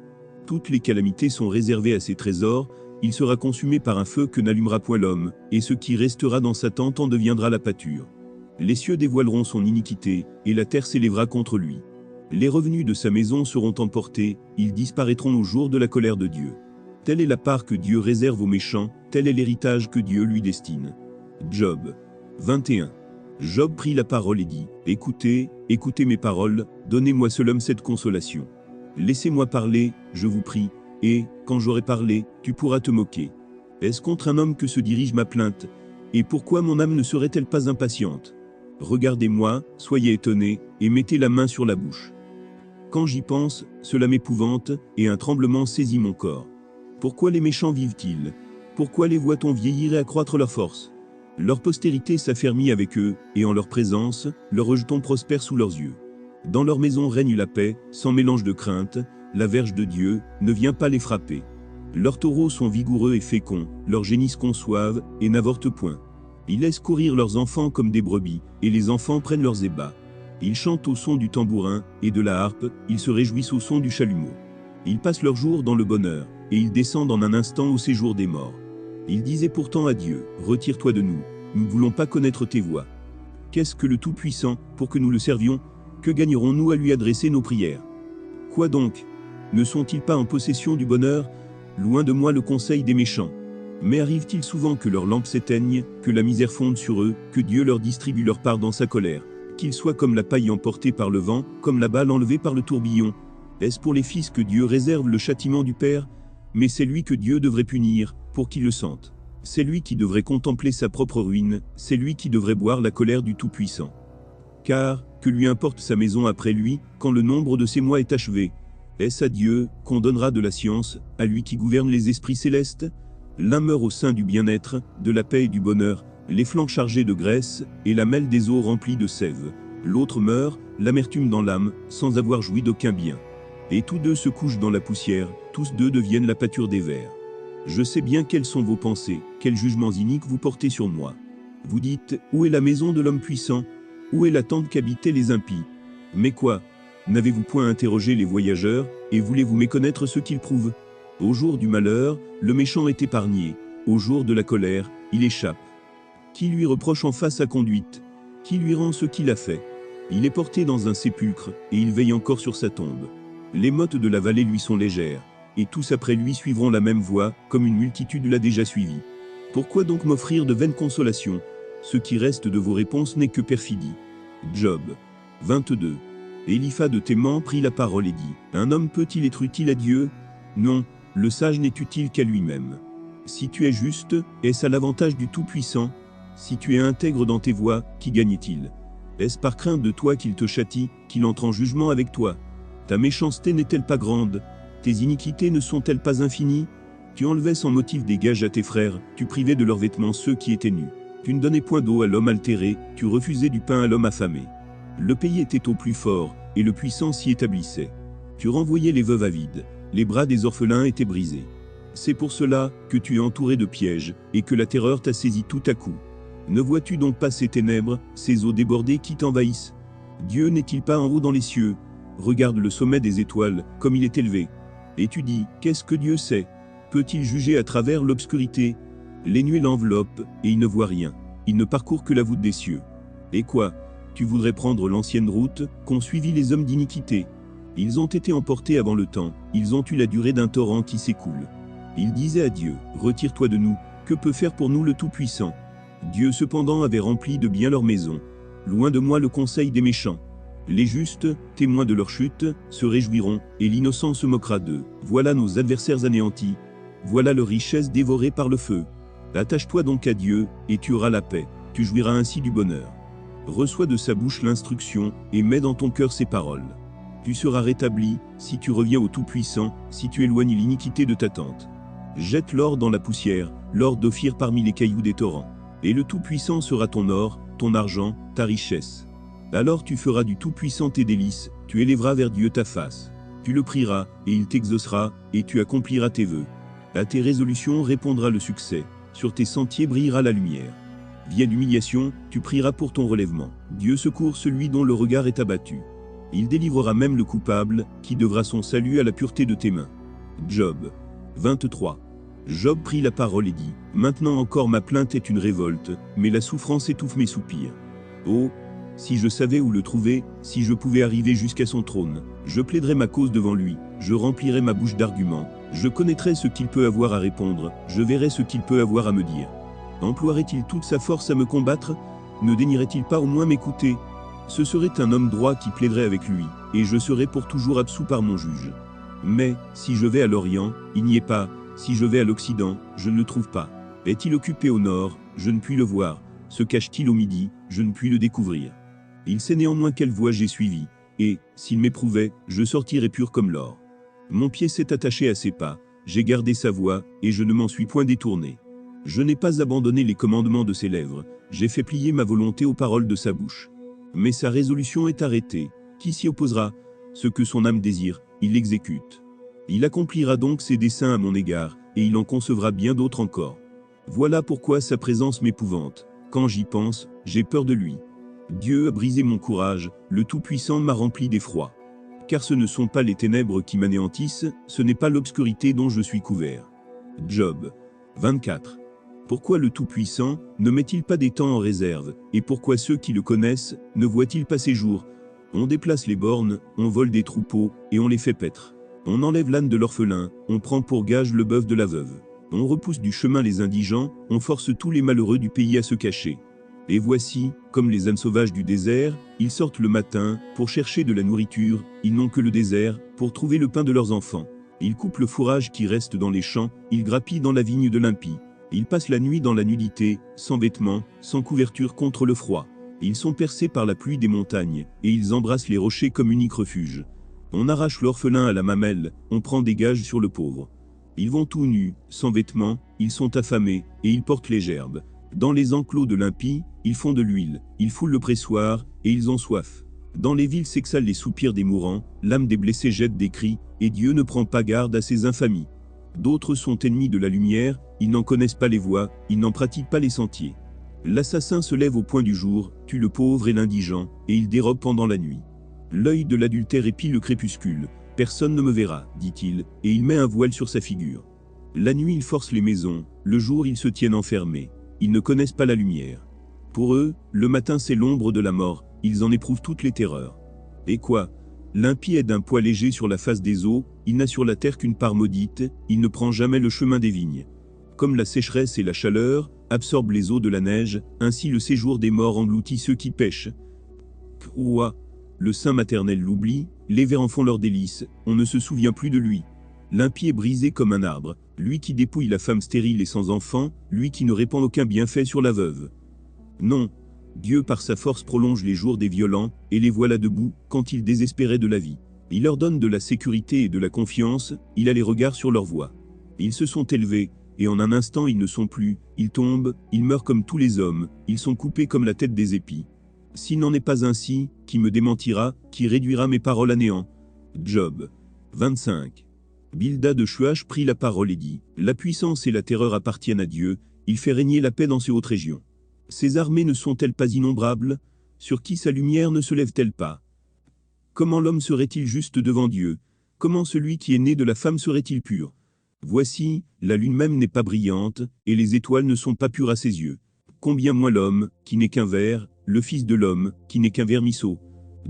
Toutes les calamités sont réservées à ses trésors, il sera consumé par un feu que n'allumera point l'homme, et ce qui restera dans sa tente en deviendra la pâture. Les cieux dévoileront son iniquité, et la terre s'élèvera contre lui. Les revenus de sa maison seront emportés, ils disparaîtront au jour de la colère de Dieu. Telle est la part que Dieu réserve aux méchants, tel est l'héritage que Dieu lui destine. Job 21. Job prit la parole et dit, « Écoutez, écoutez mes paroles, donnez-moi seul homme cette consolation. Laissez-moi parler, je vous prie, et, quand j'aurai parlé, tu pourras te moquer. Est-ce contre un homme que se dirige ma plainte? Et pourquoi mon âme ne serait-elle pas impatiente? Regardez-moi, soyez étonnés, et mettez la main sur la bouche. Quand j'y pense, cela m'épouvante, et un tremblement saisit mon corps. Pourquoi les méchants vivent-ils? Pourquoi les voit-on vieillir et accroître leur force? Leur postérité s'affermit avec eux, et en leur présence, leur rejeton prospère sous leurs yeux. Dans leur maison règne la paix, sans mélange de crainte, la verge de Dieu ne vient pas les frapper. Leurs taureaux sont vigoureux et féconds, leurs génisses conçoivent, et n'avortent point. Ils laissent courir leurs enfants comme des brebis, et les enfants prennent leurs ébats. Ils chantent au son du tambourin et de la harpe, ils se réjouissent au son du chalumeau. Ils passent leurs jours dans le bonheur, et ils descendent en un instant au séjour des morts. Ils disaient pourtant à Dieu, retire-toi de nous, nous ne voulons pas connaître tes voies. Qu'est-ce que le Tout-Puissant, pour que nous le servions? Que gagnerons-nous à lui adresser nos prières? Quoi donc? Ne sont-ils pas en possession du bonheur? Loin de moi le conseil des méchants. Mais arrive-t-il souvent que leurs lampes s'éteignent, que la misère fonde sur eux, que Dieu leur distribue leur part dans sa colère, qu'ils soient comme la paille emportée par le vent, comme la balle enlevée par le tourbillon? Est-ce pour les fils que Dieu réserve le châtiment du Père? Mais c'est lui que Dieu devrait punir, pour qu'il le sente. C'est lui qui devrait contempler sa propre ruine, c'est lui qui devrait boire la colère du Tout-Puissant. Car, que lui importe sa maison après lui, quand le nombre de ses mois est achevé? Est-ce à Dieu qu'on donnera de la science, à lui qui gouverne les esprits célestes? L'un meurt au sein du bien-être, de la paix et du bonheur, les flancs chargés de graisse, et la mêle des eaux remplie de sève. L'autre meurt, l'amertume dans l'âme, sans avoir joui d'aucun bien. Et tous deux se couchent dans la poussière, tous deux deviennent la pâture des vers. Je sais bien quelles sont vos pensées, quels jugements iniques vous portez sur moi. Vous dites, où est la maison de l'homme puissant? Où est la tente qu'habitaient les impies? Mais quoi? N'avez-vous point interrogé les voyageurs, et voulez-vous méconnaître ce qu'ils prouvent? Au jour du malheur, le méchant est épargné, au jour de la colère, il échappe. Qui lui reproche en face sa conduite? Qui lui rend ce qu'il a fait? Il est porté dans un sépulcre, et il veille encore sur sa tombe. Les mottes de la vallée lui sont légères, et tous après lui suivront la même voie, comme une multitude l'a déjà suivi. Pourquoi donc m'offrir de vaines consolations? Ce qui reste de vos réponses n'est que perfidie. Job 22. Éliphaz de Théman prit la parole et dit, un homme peut-il être utile à Dieu? Non, le sage n'est utile qu'à lui-même. Si tu es juste, est-ce à l'avantage du Tout-Puissant? Si tu es intègre dans tes voies, qui gagne-t-il? Est-ce par crainte de toi qu'il te châtie, qu'il entre en jugement avec toi? Ta méchanceté n'est-elle pas grande? Tes iniquités ne sont-elles pas infinies? Tu enlevais sans motif des gages à tes frères, tu privais de leurs vêtements ceux qui étaient nus. Tu ne donnais point d'eau à l'homme altéré, tu refusais du pain à l'homme affamé. Le pays était au plus fort, et le puissant s'y établissait. Tu renvoyais les veuves avides, les bras des orphelins étaient brisés. C'est pour cela que tu es entouré de pièges, et que la terreur t'a saisi tout à coup. Ne vois-tu donc pas ces ténèbres, ces eaux débordées qui t'envahissent? Dieu n'est-il pas en haut dans les cieux? Regarde le sommet des étoiles, comme il est élevé. Et tu dis, qu'est-ce que Dieu sait? Peut-il juger à travers l'obscurité? Les nuées l'enveloppent, et il ne voit rien. Il ne parcourt que la voûte des cieux. Et quoi? Tu voudrais prendre l'ancienne route, qu'ont suivi les hommes d'iniquité. Ils ont été emportés avant le temps, ils ont eu la durée d'un torrent qui s'écoule. Ils disaient à Dieu, retire-toi de nous, que peut faire pour nous le Tout-Puissant? Dieu cependant avait rempli de bien leur maison. Loin de moi le conseil des méchants. Les justes, témoins de leur chute, se réjouiront, et l'innocent se moquera d'eux. Voilà nos adversaires anéantis. Voilà leur richesse dévorée par le feu. Attache-toi donc à Dieu, et tu auras la paix. Tu jouiras ainsi du bonheur. Reçois de sa bouche l'instruction, et mets dans ton cœur ses paroles. Tu seras rétabli, si tu reviens au Tout-Puissant, si tu éloignes l'iniquité de ta tente. Jette l'or dans la poussière, l'or d'Ophir parmi les cailloux des torrents. Et le Tout-Puissant sera ton or, ton argent, ta richesse. Alors tu feras du Tout-Puissant tes délices, tu élèveras vers Dieu ta face. Tu le prieras, et il t'exaucera, et tu accompliras tes vœux. À tes résolutions répondra le succès, sur tes sentiers brillera la lumière. Via l'humiliation, tu prieras pour ton relèvement. Dieu secourt celui dont le regard est abattu. Il délivrera même le coupable, qui devra son salut à la pureté de tes mains. Job 23. Job prit la parole et dit, maintenant encore ma plainte est une révolte, mais la souffrance étouffe mes soupirs. Oh, si je savais où le trouver, si je pouvais arriver jusqu'à son trône, je plaiderais ma cause devant lui, je remplirais ma bouche d'arguments, je connaîtrais ce qu'il peut avoir à répondre, je verrais ce qu'il peut avoir à me dire. Emploierait-il toute sa force à me combattre? Ne daignerait-il pas au moins m'écouter? Ce serait un homme droit qui plaiderait avec lui, et je serais pour toujours absous par mon juge. Mais, si je vais à l'Orient, il n'y est pas, si je vais à l'Occident, je ne le trouve pas. Est-il occupé au Nord? Je ne puis le voir. Se cache-t-il au Midi? Je ne puis le découvrir. Il sait néanmoins quelle voie j'ai suivie, et, s'il m'éprouvait, je sortirais pur comme l'or. Mon pied s'est attaché à ses pas, j'ai gardé sa voie, et je ne m'en suis point détourné. Je n'ai pas abandonné les commandements de ses lèvres, j'ai fait plier ma volonté aux paroles de sa bouche. Mais sa résolution est arrêtée. Qui s'y opposera? Ce que son âme désire, il l'exécute. Il accomplira donc ses desseins à mon égard, et il en concevra bien d'autres encore. Voilà pourquoi sa présence m'épouvante. Quand j'y pense, j'ai peur de lui. Dieu a brisé mon courage, le Tout-Puissant m'a rempli d'effroi. Car ce ne sont pas les ténèbres qui m'anéantissent, ce n'est pas l'obscurité dont je suis couvert. Job 24. Pourquoi le Tout-Puissant ne met-il pas des temps en réserve, et pourquoi ceux qui le connaissent ne voient-ils pas ses jours? On déplace les bornes, on vole des troupeaux, et on les fait paître. On enlève l'âne de l'orphelin, on prend pour gage le bœuf de la veuve. On repousse du chemin les indigents, on force tous les malheureux du pays à se cacher. Et voici, comme les ânes sauvages du désert, ils sortent le matin, pour chercher de la nourriture, ils n'ont que le désert, pour trouver le pain de leurs enfants. Ils coupent le fourrage qui reste dans les champs, ils grappillent dans la vigne de l'impie. Ils passent la nuit dans la nudité, sans vêtements, sans couverture contre le froid. Ils sont percés par la pluie des montagnes, et ils embrassent les rochers comme unique refuge. On arrache l'orphelin à la mamelle, on prend des gages sur le pauvre. Ils vont tout nus, sans vêtements, ils sont affamés, et ils portent les gerbes. Dans les enclos de l'impie, ils font de l'huile, ils foulent le pressoir, et ils ont soif. Dans les villes s'exhalent les soupirs des mourants, l'âme des blessés jette des cris, et Dieu ne prend pas garde à ces infamies. D'autres sont ennemis de la lumière, ils n'en connaissent pas les voies, ils n'en pratiquent pas les sentiers. L'assassin se lève au point du jour, tue le pauvre et l'indigent, et il dérobe pendant la nuit. L'œil de l'adultère épie le crépuscule. Personne ne me verra, dit-il, et il met un voile sur sa figure. La nuit ils forcent les maisons, le jour ils se tiennent enfermés. Ils ne connaissent pas la lumière. Pour eux, le matin c'est l'ombre de la mort, ils en éprouvent toutes les terreurs. Et quoi? L'impie est d'un poids léger sur la face des eaux, il n'a sur la terre qu'une part maudite, il ne prend jamais le chemin des vignes. Comme la sécheresse et la chaleur absorbent les eaux de la neige, ainsi le séjour des morts engloutit ceux qui pêchent. Ouah! Le sein maternel l'oublie, les vers en font leur délice, on ne se souvient plus de lui. L'impie est brisé comme un arbre, lui qui dépouille la femme stérile et sans enfant, lui qui ne répand aucun bienfait sur la veuve. Non, Dieu par sa force prolonge les jours des violents, et les voilà debout, quand ils désespéraient de la vie. Il leur donne de la sécurité et de la confiance, il a les regards sur leur voie. Ils se sont élevés, et en un instant ils ne sont plus, ils tombent, ils meurent comme tous les hommes, ils sont coupés comme la tête des épis. S'il n'en est pas ainsi, qui me démentira, qui réduira mes paroles à néant? Job 25. Bildad de Shuach prit la parole et dit, « La puissance et la terreur appartiennent à Dieu, il fait régner la paix dans ces hautes régions. Ses armées ne sont-elles pas innombrables? Sur qui sa lumière ne se lève-t-elle pas? Comment l'homme serait-il juste devant Dieu? Comment celui qui est né de la femme serait-il pur? Voici, la lune même n'est pas brillante, et les étoiles ne sont pas pures à ses yeux. Combien moins l'homme, qui n'est qu'un ver, le fils de l'homme, qui n'est qu'un vermisseau. »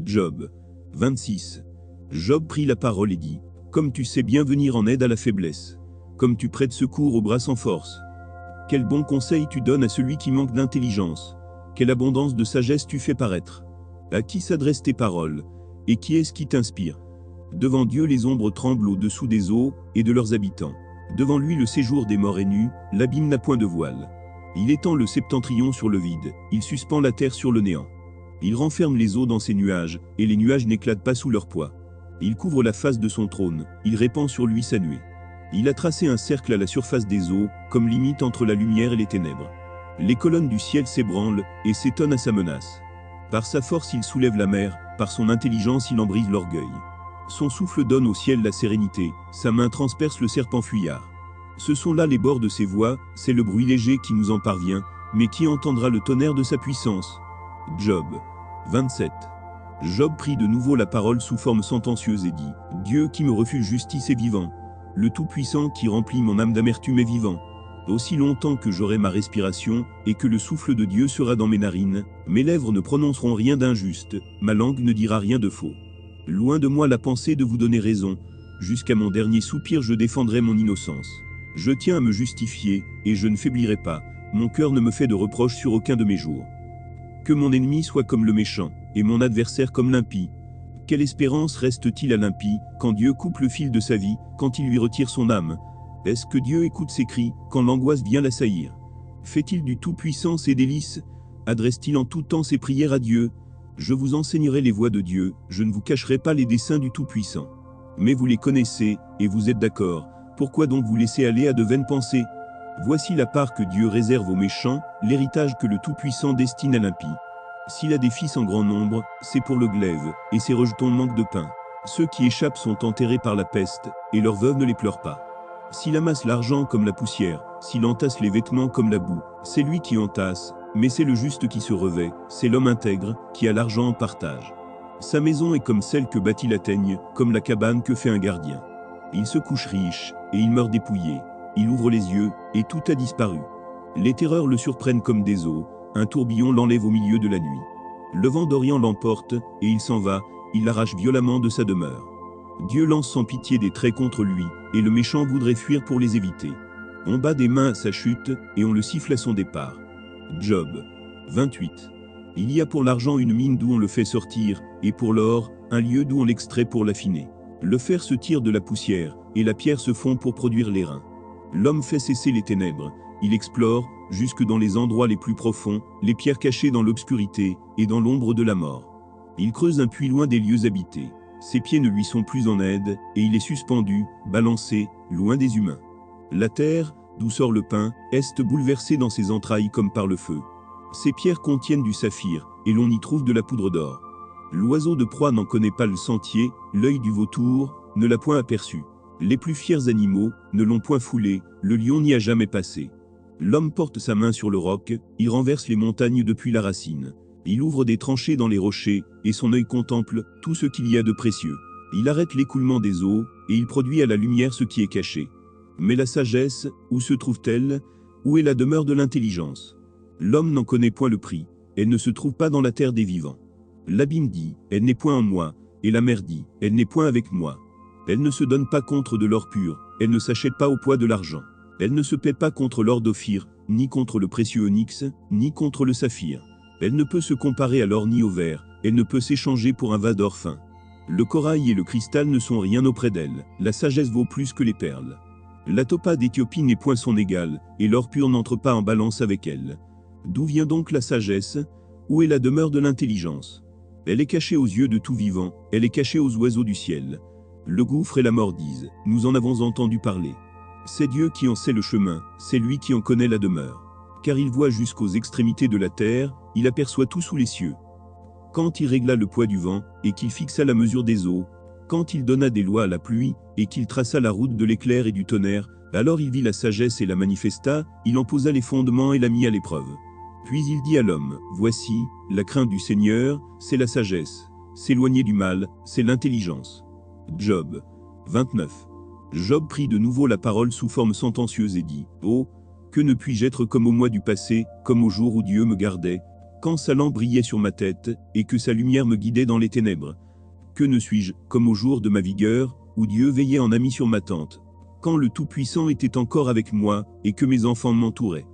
Job 26. Job prit la parole et dit, « Comme tu sais bien venir en aide à la faiblesse, comme tu prêtes secours aux bras sans force. Quel bon conseil tu donnes à celui qui manque d'intelligence, quelle abondance de sagesse tu fais paraître. À qui s'adressent tes paroles, et qui est-ce qui t'inspire? Devant Dieu les ombres tremblent au-dessous des eaux, et de leurs habitants. Devant lui le séjour des morts est nu, l'abîme n'a point de voile. Il étend le septentrion sur le vide, il suspend la terre sur le néant. Il renferme les eaux dans ses nuages, et les nuages n'éclatent pas sous leur poids. Il couvre la face de son trône, il répand sur lui sa nuée. Il a tracé un cercle à la surface des eaux, comme limite entre la lumière et les ténèbres. Les colonnes du ciel s'ébranlent, et s'étonnent à sa menace. Par sa force il soulève la mer, par son intelligence il en brise l'orgueil. Son souffle donne au ciel la sérénité, sa main transperce le serpent fuyard. Ce sont là les bords de ses voies, c'est le bruit léger qui nous en parvient, mais qui entendra le tonnerre de sa puissance? Job 27. Job prit de nouveau la parole sous forme sentencieuse et dit, « Dieu qui me refuse justice est vivant, le Tout-Puissant qui remplit mon âme d'amertume est vivant. Aussi longtemps que j'aurai ma respiration, et que le souffle de Dieu sera dans mes narines, mes lèvres ne prononceront rien d'injuste, ma langue ne dira rien de faux. Loin de moi la pensée de vous donner raison, jusqu'à mon dernier soupir je défendrai mon innocence. Je tiens à me justifier, et je ne faiblirai pas, mon cœur ne me fait de reproche sur aucun de mes jours. Que mon ennemi soit comme le méchant, et mon adversaire comme l'impie. Quelle espérance reste-t-il à l'impie, quand Dieu coupe le fil de sa vie, quand il lui retire son âme? Est-ce que Dieu écoute ses cris, quand l'angoisse vient l'assaillir? Fait-il du Tout-Puissant ses délices? Adresse-t-il en tout temps ses prières à Dieu? Je vous enseignerai les voies de Dieu, je ne vous cacherai pas les desseins du Tout-Puissant. Mais vous les connaissez, et vous êtes d'accord. Pourquoi donc vous laisser aller à de vaines pensées? Voici la part que Dieu réserve aux méchants, l'héritage que le Tout-Puissant destine à l'impie. S'il a des fils en grand nombre, c'est pour le glaive, et ses rejetons manquent de pain. Ceux qui échappent sont enterrés par la peste, et leurs veuves ne les pleurent pas. S'il amasse l'argent comme la poussière, s'il entasse les vêtements comme la boue, c'est lui qui entasse, mais c'est le juste qui se revêt, c'est l'homme intègre, qui a l'argent en partage. Sa maison est comme celle que bâtit la teigne, comme la cabane que fait un gardien. Il se couche riche, et il meurt dépouillé. Il ouvre les yeux, et tout a disparu. Les terreurs le surprennent comme des eaux, un tourbillon l'enlève au milieu de la nuit. Le vent d'Orient l'emporte, et il s'en va, il l'arrache violemment de sa demeure. Dieu lance sans pitié des traits contre lui, et le méchant voudrait fuir pour les éviter. On bat des mains à sa chute, et on le siffle à son départ. Job 28. Il y a pour l'argent une mine d'où on le fait sortir, et pour l'or, un lieu d'où on l'extrait pour l'affiner. Le fer se tire de la poussière, et la pierre se fond pour produire l'airain. L'homme fait cesser les ténèbres, il explore, jusque dans les endroits les plus profonds, les pierres cachées dans l'obscurité, et dans l'ombre de la mort. Il creuse un puits loin des lieux habités. Ses pieds ne lui sont plus en aide, et il est suspendu, balancé, loin des humains. La terre, d'où sort le pain, est bouleversée dans ses entrailles comme par le feu. Ces pierres contiennent du saphir, et l'on y trouve de la poudre d'or. L'oiseau de proie n'en connaît pas le sentier, l'œil du vautour ne l'a point aperçu. Les plus fiers animaux ne l'ont point foulé, le lion n'y a jamais passé. L'homme porte sa main sur le roc, il renverse les montagnes depuis la racine. Il ouvre des tranchées dans les rochers, et son œil contemple tout ce qu'il y a de précieux. Il arrête l'écoulement des eaux, et il produit à la lumière ce qui est caché. Mais la sagesse, où se trouve-t-elle? Où est la demeure de l'intelligence? L'homme n'en connaît point le prix, elle ne se trouve pas dans la terre des vivants. L'abîme dit, elle n'est point en moi, et la mer dit, elle n'est point avec moi. Elle ne se donne pas contre de l'or pur, elle ne s'achète pas au poids de l'argent. Elle ne se paie pas contre l'or d'Ophir, ni contre le précieux onyx, ni contre le saphir. Elle ne peut se comparer à l'or ni au verre, elle ne peut s'échanger pour un vase d'or fin. Le corail et le cristal ne sont rien auprès d'elle, la sagesse vaut plus que les perles. La topaz d'Éthiopie n'est point son égale, et l'or pur n'entre pas en balance avec elle. D'où vient donc la sagesse? Où est la demeure de l'intelligence? Elle est cachée aux yeux de tout vivant, elle est cachée aux oiseaux du ciel. Le gouffre et la mort disent, nous en avons entendu parler. C'est Dieu qui en sait le chemin, c'est lui qui en connaît la demeure. Car il voit jusqu'aux extrémités de la terre, il aperçoit tout sous les cieux. Quand il régla le poids du vent, et qu'il fixa la mesure des eaux, quand il donna des lois à la pluie, et qu'il traça la route de l'éclair et du tonnerre, alors il vit la sagesse et la manifesta, il en posa les fondements et la mit à l'épreuve. Puis il dit à l'homme, voici, la crainte du Seigneur, c'est la sagesse. S'éloigner du mal, c'est l'intelligence. Job 29. Job prit de nouveau la parole sous forme sentencieuse et dit, oh, que ne puis-je être comme au mois du passé, comme au jour où Dieu me gardait, quand sa lampe brillait sur ma tête, et que sa lumière me guidait dans les ténèbres. Que ne suis-je, comme au jour de ma vigueur, où Dieu veillait en ami sur ma tente, quand le Tout-Puissant était encore avec moi, et que mes enfants m'entouraient,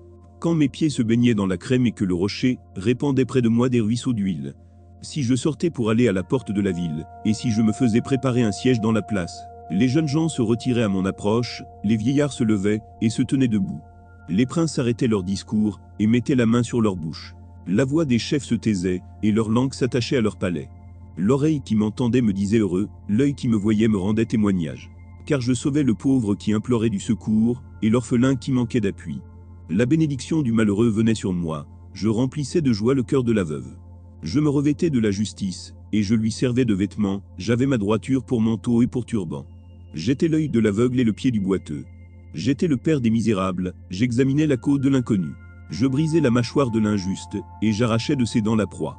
quand mes pieds se baignaient dans la crème et que le rocher répandait près de moi des ruisseaux d'huile. Si je sortais pour aller à la porte de la ville, et si je me faisais préparer un siège dans la place, les jeunes gens se retiraient à mon approche, les vieillards se levaient, et se tenaient debout. Les princes arrêtaient leur discours, et mettaient la main sur leur bouche. La voix des chefs se taisait, et leur langue s'attachait à leur palais. L'oreille qui m'entendait me disait heureux, l'œil qui me voyait me rendait témoignage. Car je sauvais le pauvre qui implorait du secours, et l'orphelin qui manquait d'appui. La bénédiction du malheureux venait sur moi, je remplissais de joie le cœur de la veuve. Je me revêtais de la justice, et je lui servais de vêtements, j'avais ma droiture pour manteau et pour turban. J'étais l'œil de l'aveugle et le pied du boiteux. J'étais le père des misérables, j'examinais la côte de l'inconnu. Je brisais la mâchoire de l'injuste, et j'arrachais de ses dents la proie.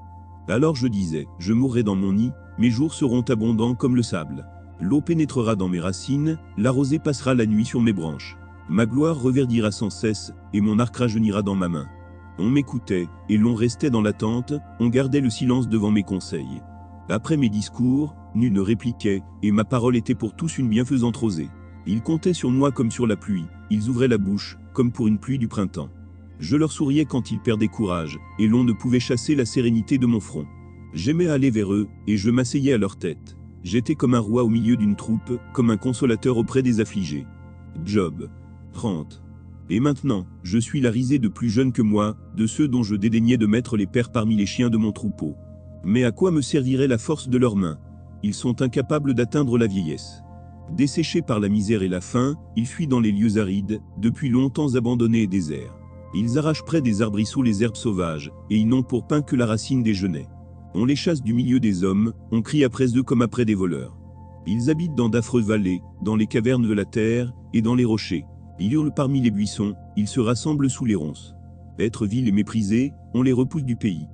Alors je disais, je mourrai dans mon nid, mes jours seront abondants comme le sable. L'eau pénétrera dans mes racines, la rosée passera la nuit sur mes branches. Ma gloire reverdira sans cesse, et mon arc rajeunira dans ma main. On m'écoutait, et l'on restait dans l'attente, on gardait le silence devant mes conseils. Après mes discours, nul ne répliquait, et ma parole était pour tous une bienfaisante rosée. Ils comptaient sur moi comme sur la pluie, ils ouvraient la bouche, comme pour une pluie du printemps. Je leur souriais quand ils perdaient courage, et l'on ne pouvait chasser la sérénité de mon front. J'aimais aller vers eux, et je m'asseyais à leur tête. J'étais comme un roi au milieu d'une troupe, comme un consolateur auprès des affligés. Job 30. Et maintenant, je suis la risée de plus jeunes que moi, de ceux dont je dédaignais de mettre les pères parmi les chiens de mon troupeau. Mais à quoi me servirait la force de leurs mains? Ils sont incapables d'atteindre la vieillesse. Desséchés par la misère et la faim, ils fuient dans les lieux arides, depuis longtemps abandonnés et déserts. Ils arrachent près des arbrisseaux les herbes sauvages, et ils n'ont pour pain que la racine des genêts. On les chasse du milieu des hommes, on crie après eux comme après des voleurs. Ils habitent dans d'affreuses vallées, dans les cavernes de la terre, et dans les rochers. Ils hurlent parmi les buissons, ils se rassemblent sous les ronces. Être vil et méprisé, on les repousse du pays.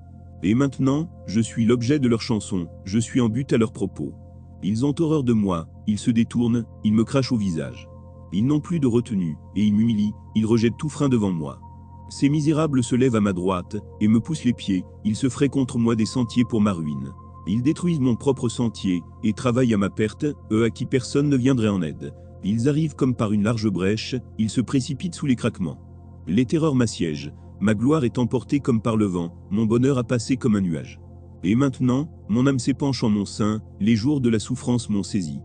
Et maintenant, je suis l'objet de leurs chansons, je suis en but à leurs propos. Ils ont horreur de moi, ils se détournent, ils me crachent au visage. Ils n'ont plus de retenue, et ils m'humilient, ils rejettent tout frein devant moi. Ces misérables se lèvent à ma droite, et me poussent les pieds, ils se feraient contre moi des sentiers pour ma ruine. Ils détruisent mon propre sentier, et travaillent à ma perte, eux à qui personne ne viendrait en aide. Ils arrivent comme par une large brèche, ils se précipitent sous les craquements. Les terreurs m'assiègent, ma gloire est emportée comme par le vent, mon bonheur a passé comme un nuage. Et maintenant, mon âme s'épanche en mon sein, les jours de la souffrance m'ont saisi.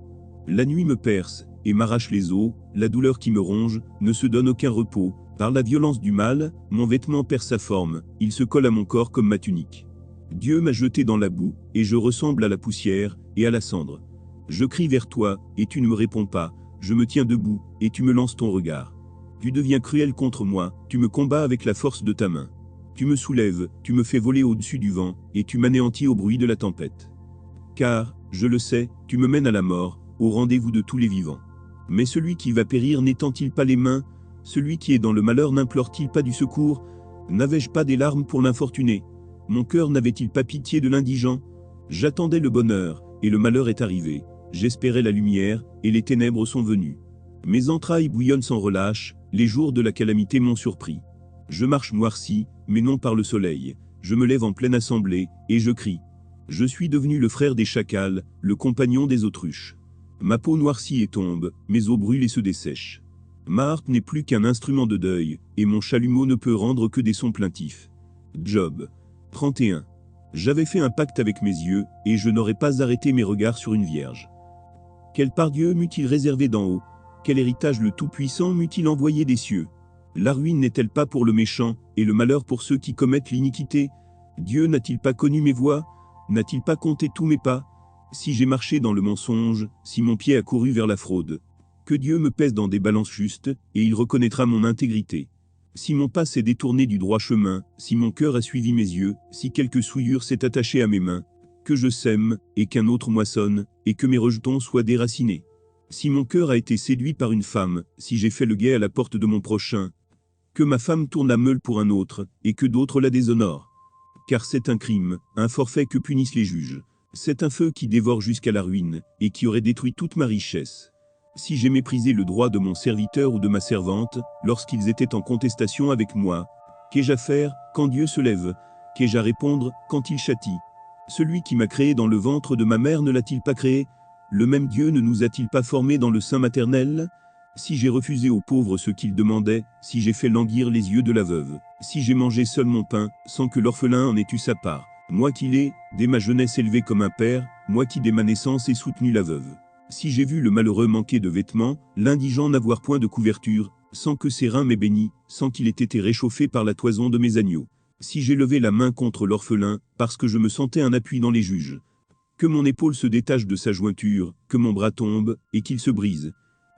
La nuit me perce, et m'arrache les os, la douleur qui me ronge, ne se donne aucun repos. Par la violence du mal, mon vêtement perd sa forme, il se colle à mon corps comme ma tunique. Dieu m'a jeté dans la boue, et je ressemble à la poussière, et à la cendre. Je crie vers toi, et tu ne me réponds pas, je me tiens debout, et tu me lances ton regard. Tu deviens cruel contre moi, tu me combats avec la force de ta main. Tu me soulèves, tu me fais voler au-dessus du vent, et tu m'anéantis au bruit de la tempête. Car, je le sais, tu me mènes à la mort, au rendez-vous de tous les vivants. Mais celui qui va périr n'étend-il pas les mains? Celui qui est dans le malheur n'implore-t-il pas du secours? N'avais-je pas des larmes pour l'infortuné? Mon cœur n'avait-il pas pitié de l'indigent? J'attendais le bonheur, et le malheur est arrivé. J'espérais la lumière, et les ténèbres sont venues. Mes entrailles bouillonnent sans relâche, les jours de la calamité m'ont surpris. Je marche noirci, mais non par le soleil. Je me lève en pleine assemblée, et je crie. Je suis devenu le frère des chacals, le compagnon des autruches. Ma peau noircit et tombe, mes os brûlent et se dessèchent. Ma harpe n'est plus qu'un instrument de deuil, et mon chalumeau ne peut rendre que des sons plaintifs. Job 31. J'avais fait un pacte avec mes yeux, et je n'aurais pas arrêté mes regards sur une vierge. Quelle part Dieu m'eût-il réservé d'en haut? Quel héritage le Tout-Puissant m'eût-il envoyé des cieux? La ruine n'est-elle pas pour le méchant, et le malheur pour ceux qui commettent l'iniquité? Dieu n'a-t-il pas connu mes voies? N'a-t-il pas compté tous mes pas? Si j'ai marché dans le mensonge, si mon pied a couru vers la fraude, que Dieu me pèse dans des balances justes, et il reconnaîtra mon intégrité. Si mon pas s'est détourné du droit chemin, si mon cœur a suivi mes yeux, si quelque souillure s'est attachée à mes mains, que je sème, et qu'un autre moissonne, et que mes rejetons soient déracinés. Si mon cœur a été séduit par une femme, si j'ai fait le guet à la porte de mon prochain, que ma femme tourne la meule pour un autre, et que d'autres la déshonorent. Car c'est un crime, un forfait que punissent les juges. C'est un feu qui dévore jusqu'à la ruine, et qui aurait détruit toute ma richesse. Si j'ai méprisé le droit de mon serviteur ou de ma servante, lorsqu'ils étaient en contestation avec moi, qu'ai-je à faire, quand Dieu se lève? Qu'ai-je à répondre, quand il châtie? Celui qui m'a créé dans le ventre de ma mère ne l'a-t-il pas créé? Le même Dieu ne nous a-t-il pas formés dans le sein maternel? Si j'ai refusé aux pauvres ce qu'ils demandaient, si j'ai fait languir les yeux de la veuve, si j'ai mangé seul mon pain, sans que l'orphelin en ait eu sa part, moi qui l'ai, dès ma jeunesse élevé comme un père, moi qui dès ma naissance ai soutenu la veuve. Si j'ai vu le malheureux manquer de vêtements, l'indigent n'avoir point de couverture, sans que ses reins m'aient béni, sans qu'il ait été réchauffé par la toison de mes agneaux. Si j'ai levé la main contre l'orphelin, parce que je me sentais un appui dans les juges. Que mon épaule se détache de sa jointure, que mon bras tombe, et qu'il se brise.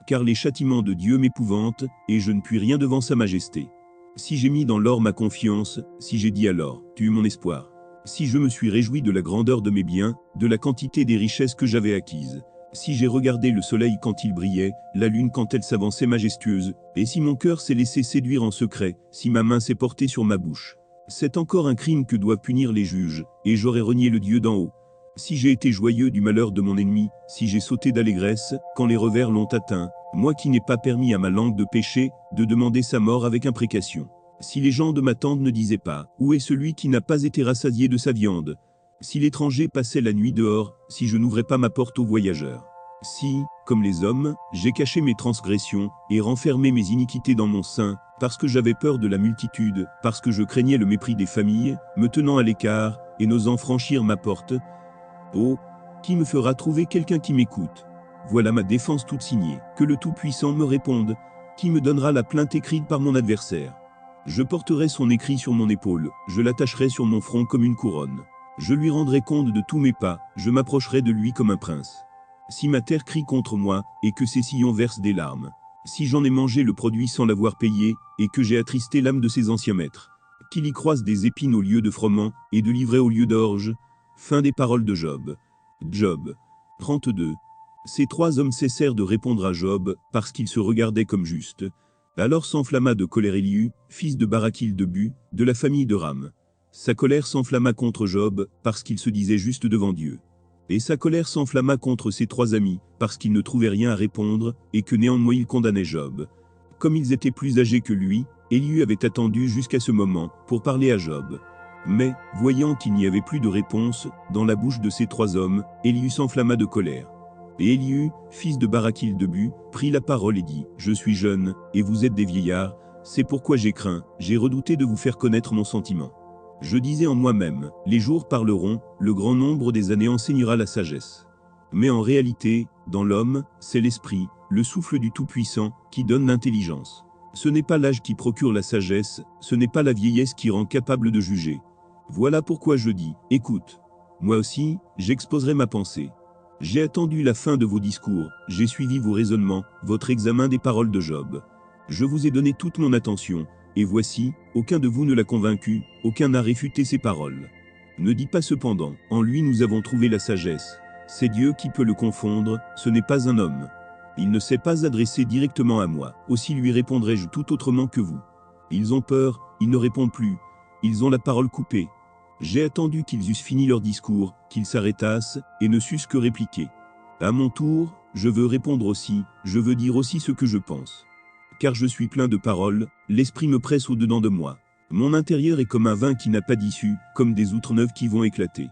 Car les châtiments de Dieu m'épouvantent, et je ne puis rien devant sa majesté. Si j'ai mis dans l'or ma confiance, si j'ai dit à l'or, tu es mon espoir. Si je me suis réjoui de la grandeur de mes biens, de la quantité des richesses que j'avais acquises. Si j'ai regardé le soleil quand il brillait, la lune quand elle s'avançait majestueuse, et si mon cœur s'est laissé séduire en secret, si ma main s'est portée sur ma bouche. C'est encore un crime que doivent punir les juges, et j'aurais renié le Dieu d'en haut. Si j'ai été joyeux du malheur de mon ennemi, si j'ai sauté d'allégresse, quand les revers l'ont atteint, moi qui n'ai pas permis à ma langue de pécher, de demander sa mort avec imprécation. Si les gens de ma tente ne disaient pas, où est celui qui n'a pas été rassasié de sa viande? Si l'étranger passait la nuit dehors, si je n'ouvrais pas ma porte aux voyageurs. Si, comme les hommes, j'ai caché mes transgressions, et renfermé mes iniquités dans mon sein, parce que j'avais peur de la multitude, parce que je craignais le mépris des familles, me tenant à l'écart, et n'osant franchir ma porte. Oh, qui me fera trouver quelqu'un qui m'écoute? Voilà ma défense toute signée, que le Tout-Puissant me réponde, qui me donnera la plainte écrite par mon adversaire. Je porterai son écrit sur mon épaule, je l'attacherai sur mon front comme une couronne. Je lui rendrai compte de tous mes pas, je m'approcherai de lui comme un prince. Si ma terre crie contre moi, et que ses sillons versent des larmes, si j'en ai mangé le produit sans l'avoir payé, et que j'ai attristé l'âme de ses anciens maîtres, qu'il y croise des épines au lieu de froment, et de l'ivraie au lieu d'orge. Fin des paroles de Job. Job 32. Ces trois hommes cessèrent de répondre à Job, parce qu'ils se regardaient comme justes. Alors s'enflamma de colère Élihu, fils de Barakil de Bu, de la famille de Ram. Sa colère s'enflamma contre Job, parce qu'il se disait juste devant Dieu. Et sa colère s'enflamma contre ses 3 amis, parce qu'ils ne trouvaient rien à répondre, et que néanmoins ils condamnaient Job. Comme ils étaient plus âgés que lui, Élihu avait attendu jusqu'à ce moment, pour parler à Job. Mais, voyant qu'il n'y avait plus de réponse, dans la bouche de ces 3 hommes, Élihu s'enflamma de colère. Et Élihu, fils de Barakil de Bu, prit la parole et dit, « Je suis jeune, et vous êtes des vieillards, c'est pourquoi j'ai craint, j'ai redouté de vous faire connaître mon sentiment. Je disais en moi-même, les jours parleront, le grand nombre des années enseignera la sagesse. Mais en réalité, dans l'homme, c'est l'esprit, le souffle du Tout-Puissant, qui donne l'intelligence. Ce n'est pas l'âge qui procure la sagesse, ce n'est pas la vieillesse qui rend capable de juger. Voilà pourquoi je dis, écoute. Moi aussi, j'exposerai ma pensée. J'ai attendu la fin de vos discours, j'ai suivi vos raisonnements, votre examen des paroles de Job. Je vous ai donné toute mon attention, et voici, aucun de vous ne l'a convaincu, aucun n'a réfuté ses paroles. Ne dis pas cependant, en lui nous avons trouvé la sagesse. C'est Dieu qui peut le confondre, ce n'est pas un homme. Il ne s'est pas adressé directement à moi, aussi lui répondrai-je tout autrement que vous. Ils ont peur, ils ne répondent plus, ils ont la parole coupée. J'ai attendu qu'ils eussent fini leur discours, qu'ils s'arrêtassent, et ne sussent que répliquer. À mon tour, je veux répondre aussi, je veux dire aussi ce que je pense. Car je suis plein de paroles, l'esprit me presse au-dedans de moi. Mon intérieur est comme un vin qui n'a pas d'issue, comme des outres neuves qui vont éclater.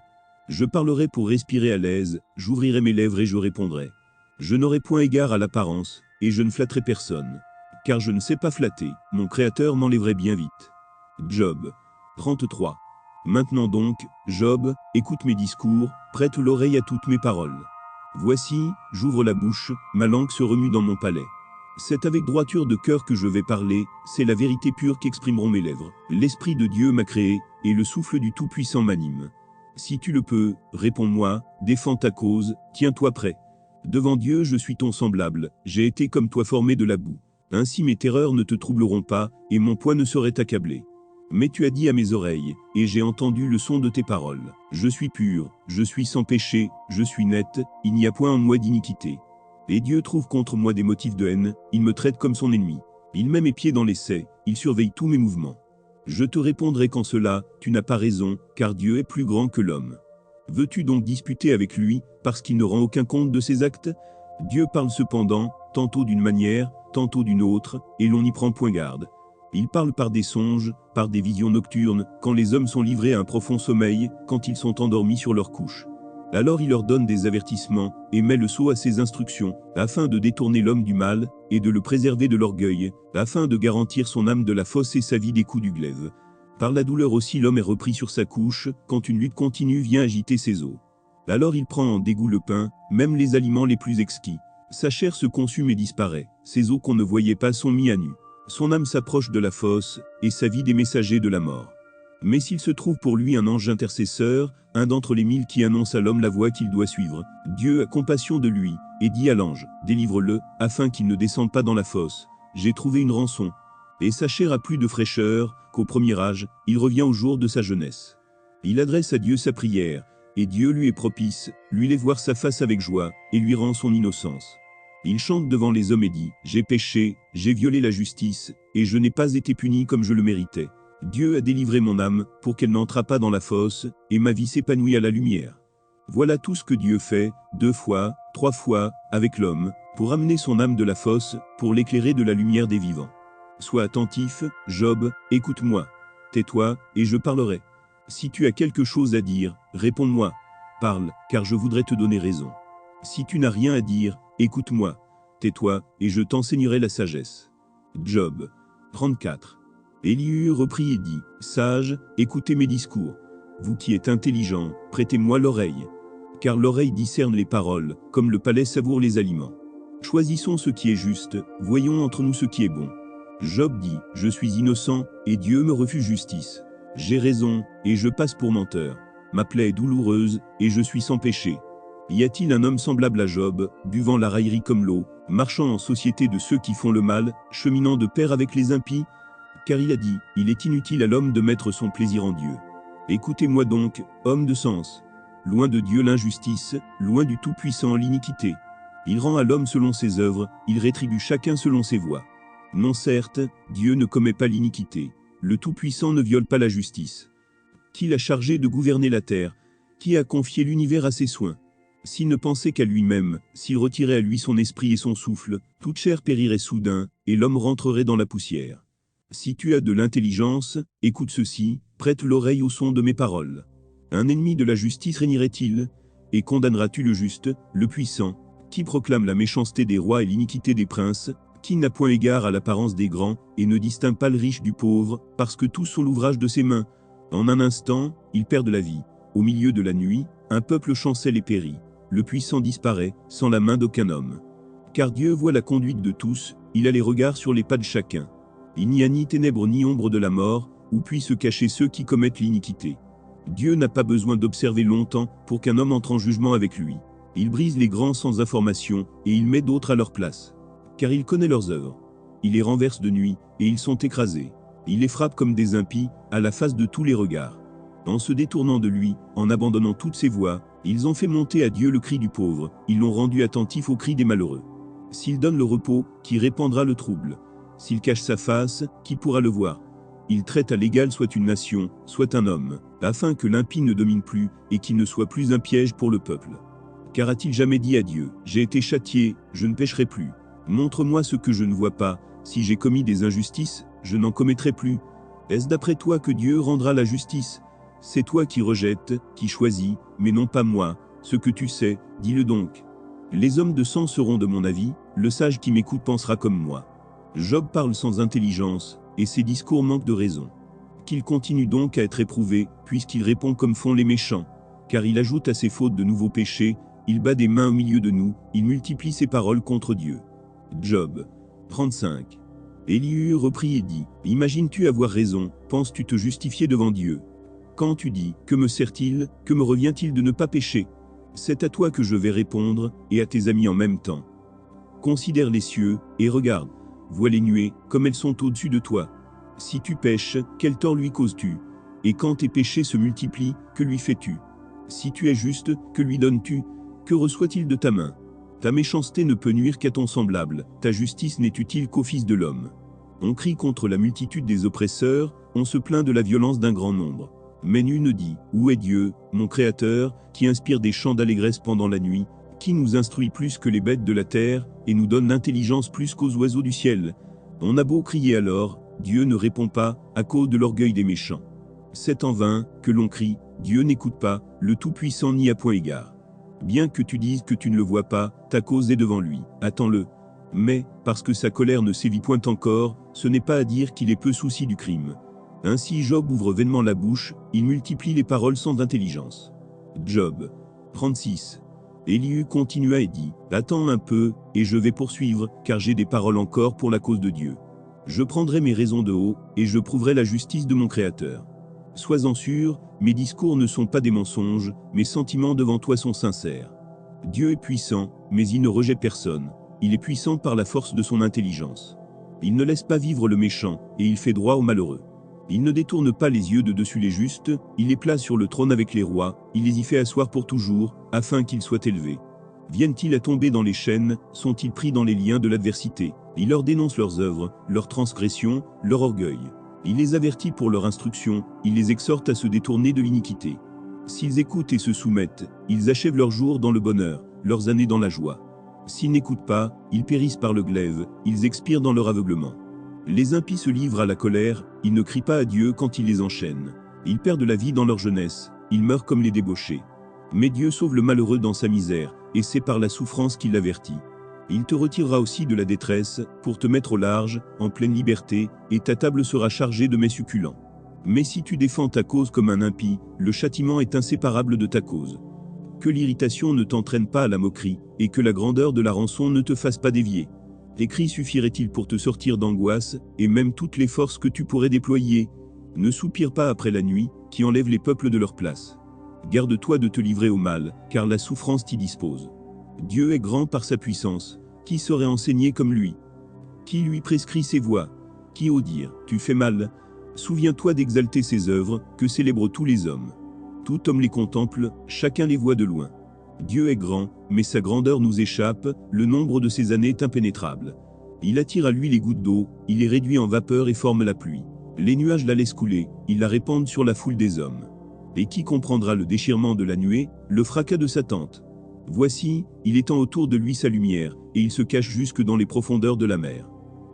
Je parlerai pour respirer à l'aise, j'ouvrirai mes lèvres et je répondrai. Je n'aurai point égard à l'apparence, et je ne flatterai personne. Car je ne sais pas flatter, mon Créateur m'enlèverait bien vite. Job 33. Maintenant donc, Job, écoute mes discours, prête l'oreille à toutes mes paroles. Voici, j'ouvre la bouche, ma langue se remue dans mon palais. C'est avec droiture de cœur que je vais parler, c'est la vérité pure qu'exprimeront mes lèvres. L'Esprit de Dieu m'a créé, et le souffle du Tout-Puissant m'anime. Si tu le peux, réponds-moi, défends ta cause, tiens-toi prêt. Devant Dieu je suis ton semblable, j'ai été comme toi formé de la boue. Ainsi mes terreurs ne te troubleront pas, et mon poids ne saurait t'accabler. Mais tu as dit à mes oreilles, et j'ai entendu le son de tes paroles. Je suis pur, je suis sans péché, je suis net, il n'y a point en moi d'iniquité. Et Dieu trouve contre moi des motifs de haine, il me traite comme son ennemi. Il met mes pieds dans l'essai, il surveille tous mes mouvements. Je te répondrai qu'en cela, tu n'as pas raison, car Dieu est plus grand que l'homme. Veux-tu donc disputer avec lui, parce qu'il ne rend aucun compte de ses actes? Dieu parle cependant, tantôt d'une manière, tantôt d'une autre, et l'on n'y prend point garde. Il parle par des songes, par des visions nocturnes, quand les hommes sont livrés à un profond sommeil, quand ils sont endormis sur leur couche. Alors il leur donne des avertissements, et met le sceau à ses instructions, afin de détourner l'homme du mal, et de le préserver de l'orgueil, afin de garantir son âme de la fosse et sa vie des coups du glaive. Par la douleur aussi l'homme est repris sur sa couche, quand une lutte continue vient agiter ses os. Alors il prend en dégoût le pain, même les aliments les plus exquis. Sa chair se consume et disparaît, ses os qu'on ne voyait pas sont mis à nu. Son âme s'approche de la fosse, et sa vie des messagers de la mort. Mais s'il se trouve pour lui un ange intercesseur, un d'entre les 1000 qui annonce à l'homme la voie qu'il doit suivre, Dieu a compassion de lui, et dit à l'ange, délivre-le, afin qu'il ne descende pas dans la fosse. J'ai trouvé une rançon. Et sa chair a plus de fraîcheur, qu'au premier âge, il revient au jour de sa jeunesse. Il adresse à Dieu sa prière, et Dieu lui est propice, lui laisse voir sa face avec joie, et lui rend son innocence. Il chante devant les hommes et dit, j'ai péché, j'ai violé la justice, et je n'ai pas été puni comme je le méritais. Dieu a délivré mon âme, pour qu'elle n'entrât pas dans la fosse, et ma vie s'épanouit à la lumière. Voilà tout ce que Dieu fait, 2 fois, 3 fois, avec l'homme, pour amener son âme de la fosse, pour l'éclairer de la lumière des vivants. Sois attentif, Job, écoute-moi. Tais-toi, et je parlerai. Si tu as quelque chose à dire, réponds-moi. Parle, car je voudrais te donner raison. Si tu n'as rien à dire, écoute-moi. Tais-toi, et je t'enseignerai la sagesse. Job 34. Élihu reprit et dit, Sages, écoutez mes discours. Vous qui êtes intelligents, prêtez-moi l'oreille. Car l'oreille discerne les paroles, comme le palais savoure les aliments. Choisissons ce qui est juste, voyons entre nous ce qui est bon. Job dit, je suis innocent, et Dieu me refuse justice. J'ai raison, et je passe pour menteur. Ma plaie est douloureuse, et je suis sans péché. Y a-t-il un homme semblable à Job, buvant la raillerie comme l'eau, marchant en société de ceux qui font le mal, cheminant de pair avec les impies? Car il a dit, il est inutile à l'homme de mettre son plaisir en Dieu. Écoutez-moi donc, homme de sens. Loin de Dieu l'injustice, loin du Tout-Puissant l'iniquité. Il rend à l'homme selon ses œuvres, il rétribue chacun selon ses voies. Non certes, Dieu ne commet pas l'iniquité. Le Tout-Puissant ne viole pas la justice. Qui l'a chargé de gouverner la terre? Qui a confié l'univers à ses soins? S'il ne pensait qu'à lui-même, s'il retirait à lui son esprit et son souffle, toute chair périrait soudain, et l'homme rentrerait dans la poussière. Si tu as de l'intelligence, écoute ceci, prête l'oreille au son de mes paroles. Un ennemi de la justice régnerait-il? Et condamneras-tu le juste, le puissant, qui proclame la méchanceté des rois et l'iniquité des princes, qui n'a point égard à l'apparence des grands, et ne distingue pas le riche du pauvre, parce que tous sont l'ouvrage de ses mains? En un instant, ils perdent la vie. Au milieu de la nuit, un peuple chancelle et périt. Le puissant disparaît, sans la main d'aucun homme. Car Dieu voit la conduite de tous, il a les regards sur les pas de chacun. Il n'y a ni ténèbres ni ombre de la mort, où puissent se cacher ceux qui commettent l'iniquité. Dieu n'a pas besoin d'observer longtemps pour qu'un homme entre en jugement avec lui. Il brise les grands sans information, et il met d'autres à leur place. Car il connaît leurs œuvres. Il les renverse de nuit, et ils sont écrasés. Il les frappe comme des impies, à la face de tous les regards. En se détournant de lui, en abandonnant toutes ses voies, ils ont fait monter à Dieu le cri du pauvre, ils l'ont rendu attentif au cri des malheureux. S'il donne le repos, qui répandra le trouble? S'il cache sa face, qui pourra le voir? Il traite à l'égal soit une nation, soit un homme, afin que l'impie ne domine plus, et qu'il ne soit plus un piège pour le peuple. Car a-t-il jamais dit à Dieu, j'ai été châtié, je ne pécherai plus? Montre-moi ce que je ne vois pas, si j'ai commis des injustices, je n'en commettrai plus. Est-ce d'après toi que Dieu rendra la justice? C'est toi qui rejettes, qui choisis, mais non pas moi. Ce que tu sais, dis-le donc. Les hommes de sang seront de mon avis, le sage qui m'écoute pensera comme moi. Job parle sans intelligence, et ses discours manquent de raison. Qu'il continue donc à être éprouvé, puisqu'il répond comme font les méchants. Car il ajoute à ses fautes de nouveaux péchés, il bat des mains au milieu de nous, il multiplie ses paroles contre Dieu. Job 35. Élihu reprit et dit, imagines-tu avoir raison, penses-tu te justifier devant Dieu? Quand tu dis, que me sert-il, que me revient-il de ne pas pécher? C'est à toi que je vais répondre, et à tes amis en même temps. Considère les cieux, et regarde, vois les nuées, comme elles sont au-dessus de toi. Si tu pèches, quel tort lui causes-tu? Et quand tes péchés se multiplient, que lui fais-tu? Si tu es juste, que lui donnes-tu? Que reçoit-il de ta main? Ta méchanceté ne peut nuire qu'à ton semblable, ta justice n'est utile qu'au Fils de l'homme. On crie contre la multitude des oppresseurs, on se plaint de la violence d'un grand nombre. Mais nul ne dit, où est Dieu, mon Créateur, qui inspire des chants d'allégresse pendant la nuit, qui nous instruit plus que les bêtes de la terre, et nous donne l'intelligence plus qu'aux oiseaux du ciel? On a beau crier alors, Dieu ne répond pas, à cause de l'orgueil des méchants. C'est en vain que l'on crie, Dieu n'écoute pas, le Tout-Puissant n'y a point égard. Bien que tu dises que tu ne le vois pas, ta cause est devant lui, attends-le. Mais, parce que sa colère ne sévit point encore, ce n'est pas à dire qu'il est peu souci du crime. Ainsi Job ouvre vainement la bouche, il multiplie les paroles sans intelligence. Job 36. Élihu continua et dit, attends un peu, et je vais poursuivre, car j'ai des paroles encore pour la cause de Dieu. Je prendrai mes raisons de haut, et je prouverai la justice de mon Créateur. Sois-en sûr, mes discours ne sont pas des mensonges, mes sentiments devant toi sont sincères. Dieu est puissant, mais il ne rejette personne. Il est puissant par la force de son intelligence. Il ne laisse pas vivre le méchant, et il fait droit aux malheureux. Il ne détourne pas les yeux de dessus les justes, il les place sur le trône avec les rois, il les y fait asseoir pour toujours, afin qu'ils soient élevés. Viennent-ils à tomber dans les chaînes, sont-ils pris dans les liens de l'adversité? Il leur dénonce leurs œuvres, leurs transgressions, leur orgueil. Il les avertit pour leur instruction, il les exhorte à se détourner de l'iniquité. S'ils écoutent et se soumettent, ils achèvent leurs jours dans le bonheur, leurs années dans la joie. S'ils n'écoutent pas, ils périssent par le glaive, ils expirent dans leur aveuglement. Les impies se livrent à la colère, ils ne crient pas à Dieu quand il les enchaîne. Ils perdent la vie dans leur jeunesse, ils meurent comme les débauchés. Mais Dieu sauve le malheureux dans sa misère, et c'est par la souffrance qu'il l'avertit. Il te retirera aussi de la détresse, pour te mettre au large, en pleine liberté, et ta table sera chargée de mets succulents. Mais si tu défends ta cause comme un impie, le châtiment est inséparable de ta cause. Que l'irritation ne t'entraîne pas à la moquerie, et que la grandeur de la rançon ne te fasse pas dévier. Les cris suffiraient-ils pour te sortir d'angoisse, et même toutes les forces que tu pourrais déployer? Ne soupire pas après la nuit, qui enlève les peuples de leur place. Garde-toi de te livrer au mal, car la souffrance t'y dispose. Dieu est grand par sa puissance, qui saurait enseigner comme lui? Qui lui prescrit ses voies? Qui ose dire, tu fais mal? Souviens-toi d'exalter ses œuvres, que célèbrent tous les hommes. Tout homme les contemple, chacun les voit de loin. Dieu est grand, mais sa grandeur nous échappe, le nombre de ses années est impénétrable. Il attire à lui les gouttes d'eau, il les réduit en vapeur et forme la pluie. Les nuages la laissent couler, ils la répandent sur la foule des hommes. Et qui comprendra le déchirement de la nuée, le fracas de sa tente? Voici, il étend autour de lui sa lumière, et il se cache jusque dans les profondeurs de la mer.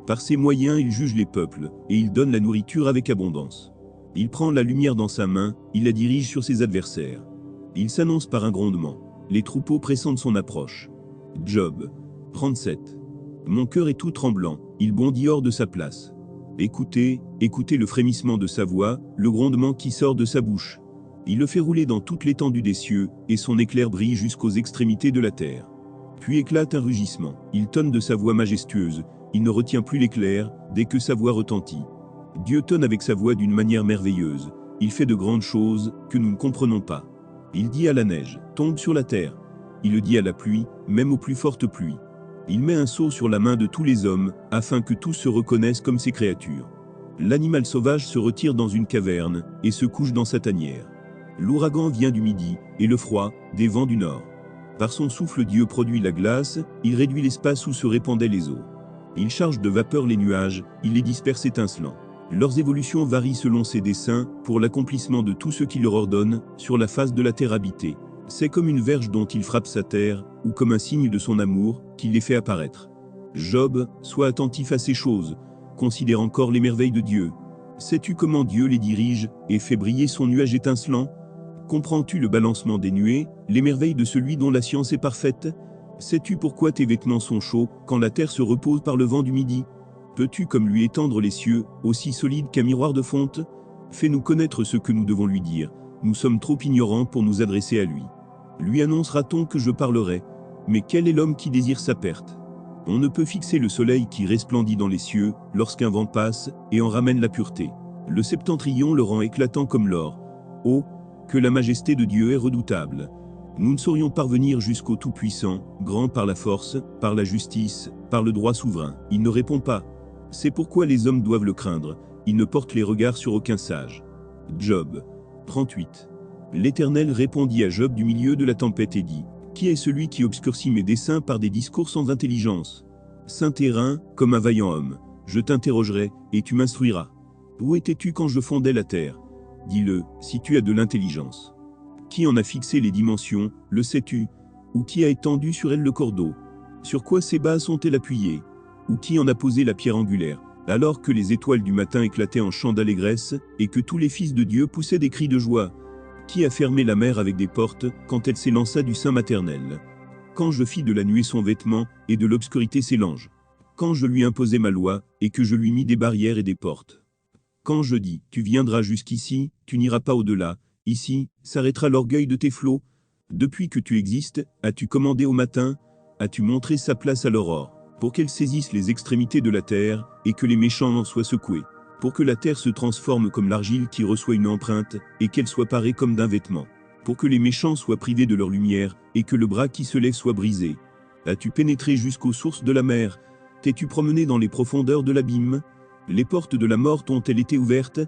Par ses moyens il juge les peuples, et il donne la nourriture avec abondance. Il prend la lumière dans sa main, il la dirige sur ses adversaires. Il s'annonce par un grondement. Les troupeaux pressentent son approche. Job 37. Mon cœur est tout tremblant, il bondit hors de sa place. Écoutez, écoutez le frémissement de sa voix, le grondement qui sort de sa bouche. Il le fait rouler dans toute l'étendue des cieux, et son éclair brille jusqu'aux extrémités de la terre. Puis éclate un rugissement, il tonne de sa voix majestueuse, il ne retient plus l'éclair, dès que sa voix retentit. Dieu tonne avec sa voix d'une manière merveilleuse, il fait de grandes choses, que nous ne comprenons pas. Il dit à la neige, tombe sur la terre. Il le dit à la pluie, même aux plus fortes pluies. Il met un sceau sur la main de tous les hommes, afin que tous se reconnaissent comme ses créatures. L'animal sauvage se retire dans une caverne, et se couche dans sa tanière. L'ouragan vient du midi, et le froid, des vents du nord. Par son souffle Dieu produit la glace, il réduit l'espace où se répandaient les eaux. Il charge de vapeur les nuages, il les disperse étincelants. Leurs évolutions varient selon ses desseins, pour l'accomplissement de tout ce qu'il leur ordonne, sur la face de la terre habitée. C'est comme une verge dont il frappe sa terre, ou comme un signe de son amour, qu'il les fait apparaître. Job, sois attentif à ces choses, considère encore les merveilles de Dieu. Sais-tu comment Dieu les dirige, et fait briller son nuage étincelant? Comprends-tu le balancement des nuées, les merveilles de celui dont la science est parfaite? Sais-tu pourquoi tes vêtements sont chauds, quand la terre se repose par le vent du midi? Peux-tu comme lui étendre les cieux, aussi solides qu'un miroir de fonte? Fais-nous connaître ce que nous devons lui dire, nous sommes trop ignorants pour nous adresser à lui. Lui annoncera-t-on que je parlerai? Mais quel est l'homme qui désire sa perte? On ne peut fixer le soleil qui resplendit dans les cieux, lorsqu'un vent passe, et en ramène la pureté. Le septentrion le rend éclatant comme l'or. Oh, que la majesté de Dieu est redoutable! Nous ne saurions parvenir jusqu'au Tout-Puissant, grand par la force, par la justice, par le droit souverain. Il ne répond pas. C'est pourquoi les hommes doivent le craindre, il ne porte les regards sur aucun sage. Job 38. L'Éternel répondit à Job du milieu de la tempête et dit, « Qui est celui qui obscurcit mes desseins par des discours sans intelligence? Saint terrain, comme un vaillant homme, je t'interrogerai, et tu m'instruiras. Où étais-tu quand je fondais la terre? Dis-le, si tu as de l'intelligence. Qui en a fixé les dimensions, le sais-tu? Ou qui a étendu sur elle le cordeau? Sur quoi ses bases sont-elles appuyées? Ou qui en a posé la pierre angulaire, alors que les étoiles du matin éclataient en chants d'allégresse, et que tous les fils de Dieu poussaient des cris de joie? Qui a fermé la mer avec des portes, quand elle s'élança du sein maternel? Quand je fis de la nuée son vêtement, et de l'obscurité ses langes? Quand je lui imposai ma loi, et que je lui mis des barrières et des portes? Quand je dis, tu viendras jusqu'ici, tu n'iras pas au-delà, ici, s'arrêtera l'orgueil de tes flots? Depuis que tu existes, as-tu commandé au matin? As-tu montré sa place à l'aurore? Pour qu'elle saisisse les extrémités de la terre, et que les méchants en soient secoués. Pour que la terre se transforme comme l'argile qui reçoit une empreinte, et qu'elle soit parée comme d'un vêtement. Pour que les méchants soient privés de leur lumière, et que le bras qui se lève soit brisé. As-tu pénétré jusqu'aux sources de la mer? T'es-tu promené dans les profondeurs de l'abîme? Les portes de la mort t'ont-elles été ouvertes?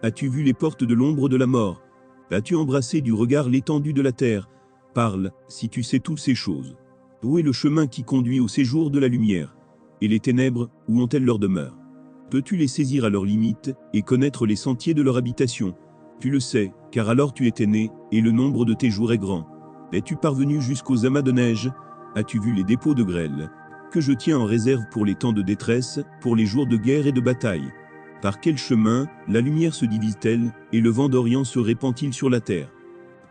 As-tu vu les portes de l'ombre de la mort? As-tu embrassé du regard l'étendue de la terre? Parle, si tu sais toutes ces choses. Où est le chemin qui conduit au séjour de la lumière? Et les ténèbres, où ont-elles leur demeure? Peux-tu les saisir à leurs limites, et connaître les sentiers de leur habitation? Tu le sais, car alors tu étais né, et le nombre de tes jours est grand. Es-tu parvenu jusqu'aux amas de neige? As-tu vu les dépôts de grêle? Que je tiens en réserve pour les temps de détresse, pour les jours de guerre et de bataille. Par quel chemin, la lumière se divise-t-elle, et le vent d'Orient se répand-il sur la terre?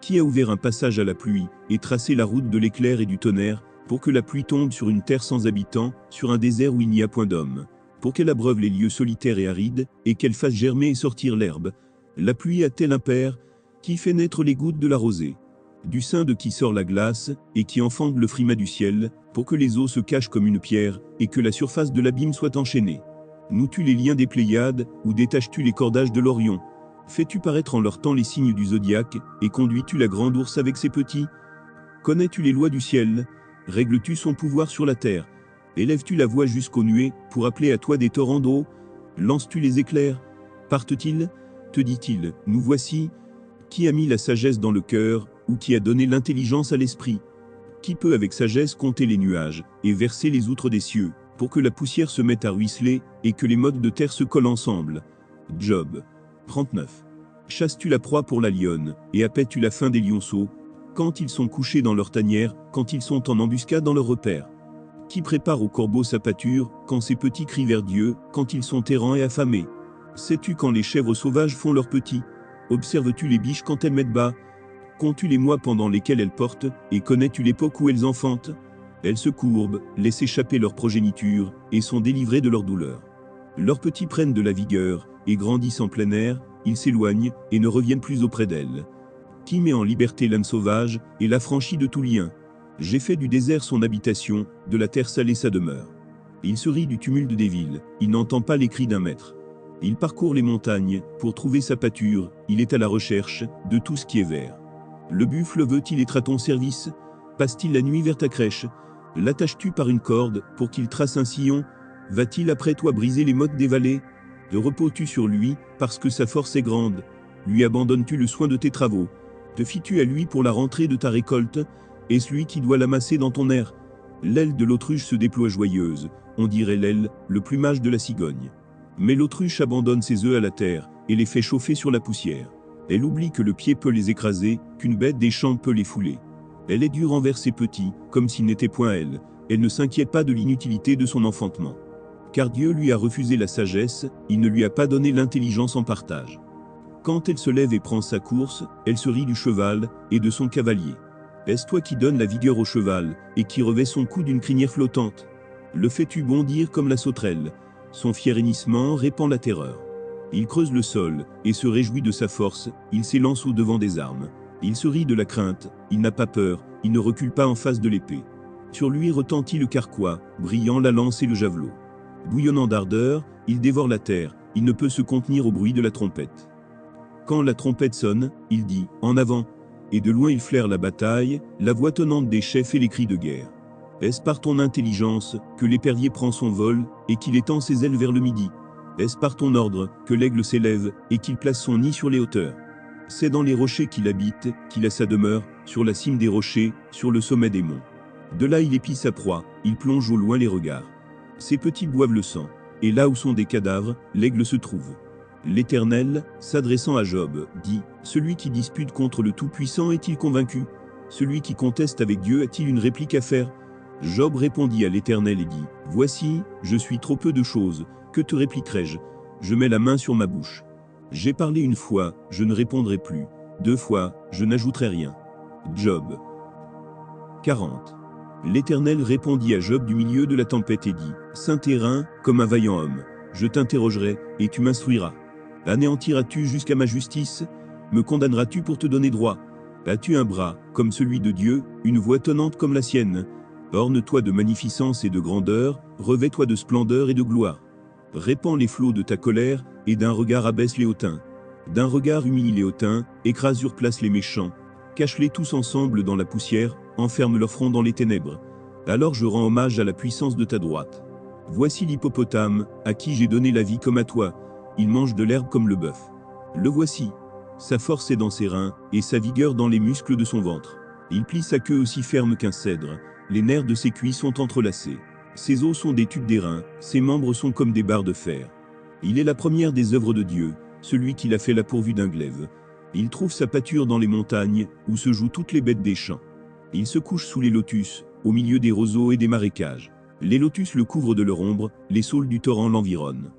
Qui a ouvert un passage à la pluie, et tracé la route de l'éclair et du tonnerre, pour que la pluie tombe sur une terre sans habitants, sur un désert où il n'y a point d'homme? Pour qu'elle abreuve les lieux solitaires et arides, et qu'elle fasse germer et sortir l'herbe? La pluie a-t-elle un père? Qui fait naître les gouttes de la rosée? Du sein de qui sort la glace, et qui enfante le frimas du ciel, pour que les eaux se cachent comme une pierre, et que la surface de l'abîme soit enchaînée? Noues-tu les liens des Pléiades, ou détaches-tu les cordages de l'Orion? Fais-tu paraître en leur temps les signes du zodiaque, et conduis-tu la grande ours avec ses petits? Connais-tu les lois du ciel? Règles-tu son pouvoir sur la terre? Élèves-tu la voix jusqu'aux nuées, pour appeler à toi des torrents d'eau? Lances-tu les éclairs? Partent-ils? Te dit-il, nous voici? Qui a mis la sagesse dans le cœur, ou qui a donné l'intelligence à l'esprit? Qui peut avec sagesse compter les nuages, et verser les outres des cieux? pour que la poussière se mette à ruisseler et que les mottes de terre se collent ensemble. Job 39. Chasses-tu la proie pour la lionne, et appaies-tu la faim des lionceaux, quand ils sont couchés dans leur tanière, quand ils sont en embuscade dans leur repère? Qui prépare au corbeau sa pâture, quand ses petits crient vers Dieu, quand ils sont errants et affamés? Sais-tu quand les chèvres sauvages font leurs petits? Observes-tu les biches quand elles mettent bas? Comptes-tu les mois pendant lesquels elles portent, et connais-tu l'époque où elles enfantent? Elles se courbent, laissent échapper leur progéniture, et sont délivrées de leur douleur. Leurs petits prennent de la vigueur, et grandissent en plein air, ils s'éloignent, et ne reviennent plus auprès d'elles. Qui met en liberté l'âne sauvage, et l'affranchit de tout lien? J'ai fait du désert son habitation, de la terre salée sa demeure. Il se rit du tumulte des villes, il n'entend pas les cris d'un maître. Il parcourt les montagnes, pour trouver sa pâture, il est à la recherche, de tout ce qui est vert. Le buffle veut-il être à ton service? Passe-t-il la nuit vers ta crèche? L'attaches-tu par une corde, pour qu'il trace un sillon? Va-t-il après toi briser les mottes des vallées? Te reposes-tu sur lui, parce que sa force est grande? Lui abandonnes-tu le soin de tes travaux? Te fies-tu à lui pour la rentrée de ta récolte? Est-ce lui qui doit l'amasser dans ton air? L'aile de l'autruche se déploie joyeuse, on dirait l'aile, le plumage de la cigogne. Mais l'autruche abandonne ses œufs à la terre, et les fait chauffer sur la poussière. Elle oublie que le pied peut les écraser, qu'une bête des champs peut les fouler. Elle est dure envers ses petits, comme s'ils n'étaient point elle ne s'inquiète pas de l'inutilité de son enfantement. Car Dieu lui a refusé la sagesse, il ne lui a pas donné l'intelligence en partage. Quand elle se lève et prend sa course, elle se rit du cheval, et de son cavalier. Est-ce toi qui donnes la vigueur au cheval, et qui revêt son cou d'une crinière flottante? Le fais-tu bondir comme la sauterelle? Son fier hennissement répand la terreur. Il creuse le sol, et se réjouit de sa force, il s'élance au devant des armes. Il se rit de la crainte, il n'a pas peur, il ne recule pas en face de l'épée. Sur lui retentit le carquois, brillant la lance et le javelot. Bouillonnant d'ardeur, il dévore la terre, il ne peut se contenir au bruit de la trompette. Quand la trompette sonne, il dit « En avant !» et de loin il flaire la bataille, la voix tonnante des chefs et les cris de guerre. Est-ce par ton intelligence que l'épervier prend son vol, et qu'il étend ses ailes vers le midi? Est-ce par ton ordre que l'aigle s'élève, et qu'il place son nid sur les hauteurs? C'est dans les rochers qu'il habite, qu'il a sa demeure, sur la cime des rochers, sur le sommet des monts. De là il épie sa proie, il plonge au loin les regards. Ses petits boivent le sang, et là où sont des cadavres, l'aigle se trouve. L'Éternel, s'adressant à Job, dit « Celui qui dispute contre le Tout-Puissant est-il convaincu? Celui qui conteste avec Dieu a-t-il une réplique à faire ?» Job répondit à l'Éternel et dit « Voici, je suis trop peu de choses, que te répliquerai-je? Je mets la main sur ma bouche. J'ai parlé une fois, je ne répondrai plus. 2 fois, je n'ajouterai rien. » Job 40. L'Éternel répondit à Job du milieu de la tempête et dit « Saint terrain, comme un vaillant homme, je t'interrogerai, et tu m'instruiras. Anéantiras-tu jusqu'à ma justice? Me condamneras-tu pour te donner droit? As-tu un bras, comme celui de Dieu, une voix tonnante comme la sienne? Orne-toi de magnificence et de grandeur, revêt-toi de splendeur et de gloire. Répands les flots de ta colère, et d'un regard abaisse les hautains. D'un regard humilie les hautains, écrase sur place les méchants. Cache-les tous ensemble dans la poussière, enferme leur front dans les ténèbres. Alors je rends hommage à la puissance de ta droite. Voici l'hippopotame, à qui j'ai donné la vie comme à toi. Il mange de l'herbe comme le bœuf. Le voici. Sa force est dans ses reins, et sa vigueur dans les muscles de son ventre. Il plie sa queue aussi ferme qu'un cèdre. Les nerfs de ses cuisses sont entrelacés. Ses os sont des tubes d'airain, ses membres sont comme des barres de fer. Il est la première des œuvres de Dieu, celui qui l'a fait la pourvue d'un glaive. Il trouve sa pâture dans les montagnes, où se jouent toutes les bêtes des champs. Il se couche sous les lotus, au milieu des roseaux et des marécages. Les lotus le couvrent de leur ombre, les saules du torrent l'environnent.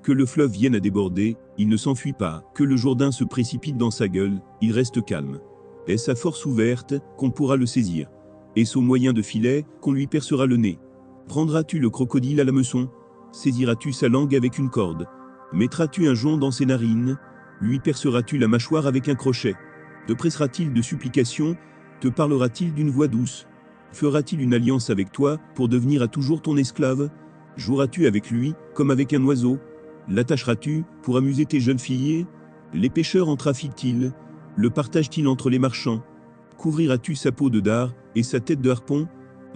Que le fleuve vienne à déborder, il ne s'enfuit pas, que le Jourdain se précipite dans sa gueule, il reste calme. Est-ce à force ouverte qu'on pourra le saisir? Est-ce au moyen de filets qu'on lui percera le nez? Prendras-tu le crocodile à l'hameçon? Saisiras-tu sa langue avec une corde? Mettras-tu un jonc dans ses narines? Lui perceras-tu la mâchoire avec un crochet? Te pressera-t-il de supplications? Te parlera-t-il d'une voix douce? Fera-t-il une alliance avec toi pour devenir à toujours ton esclave? Joueras-tu avec lui comme avec un oiseau? L'attacheras-tu pour amuser tes jeunes filles? Les pêcheurs en trafiquent-ils? Le partagent-ils entre les marchands? Couvriras-tu sa peau de dard et sa tête de harpon?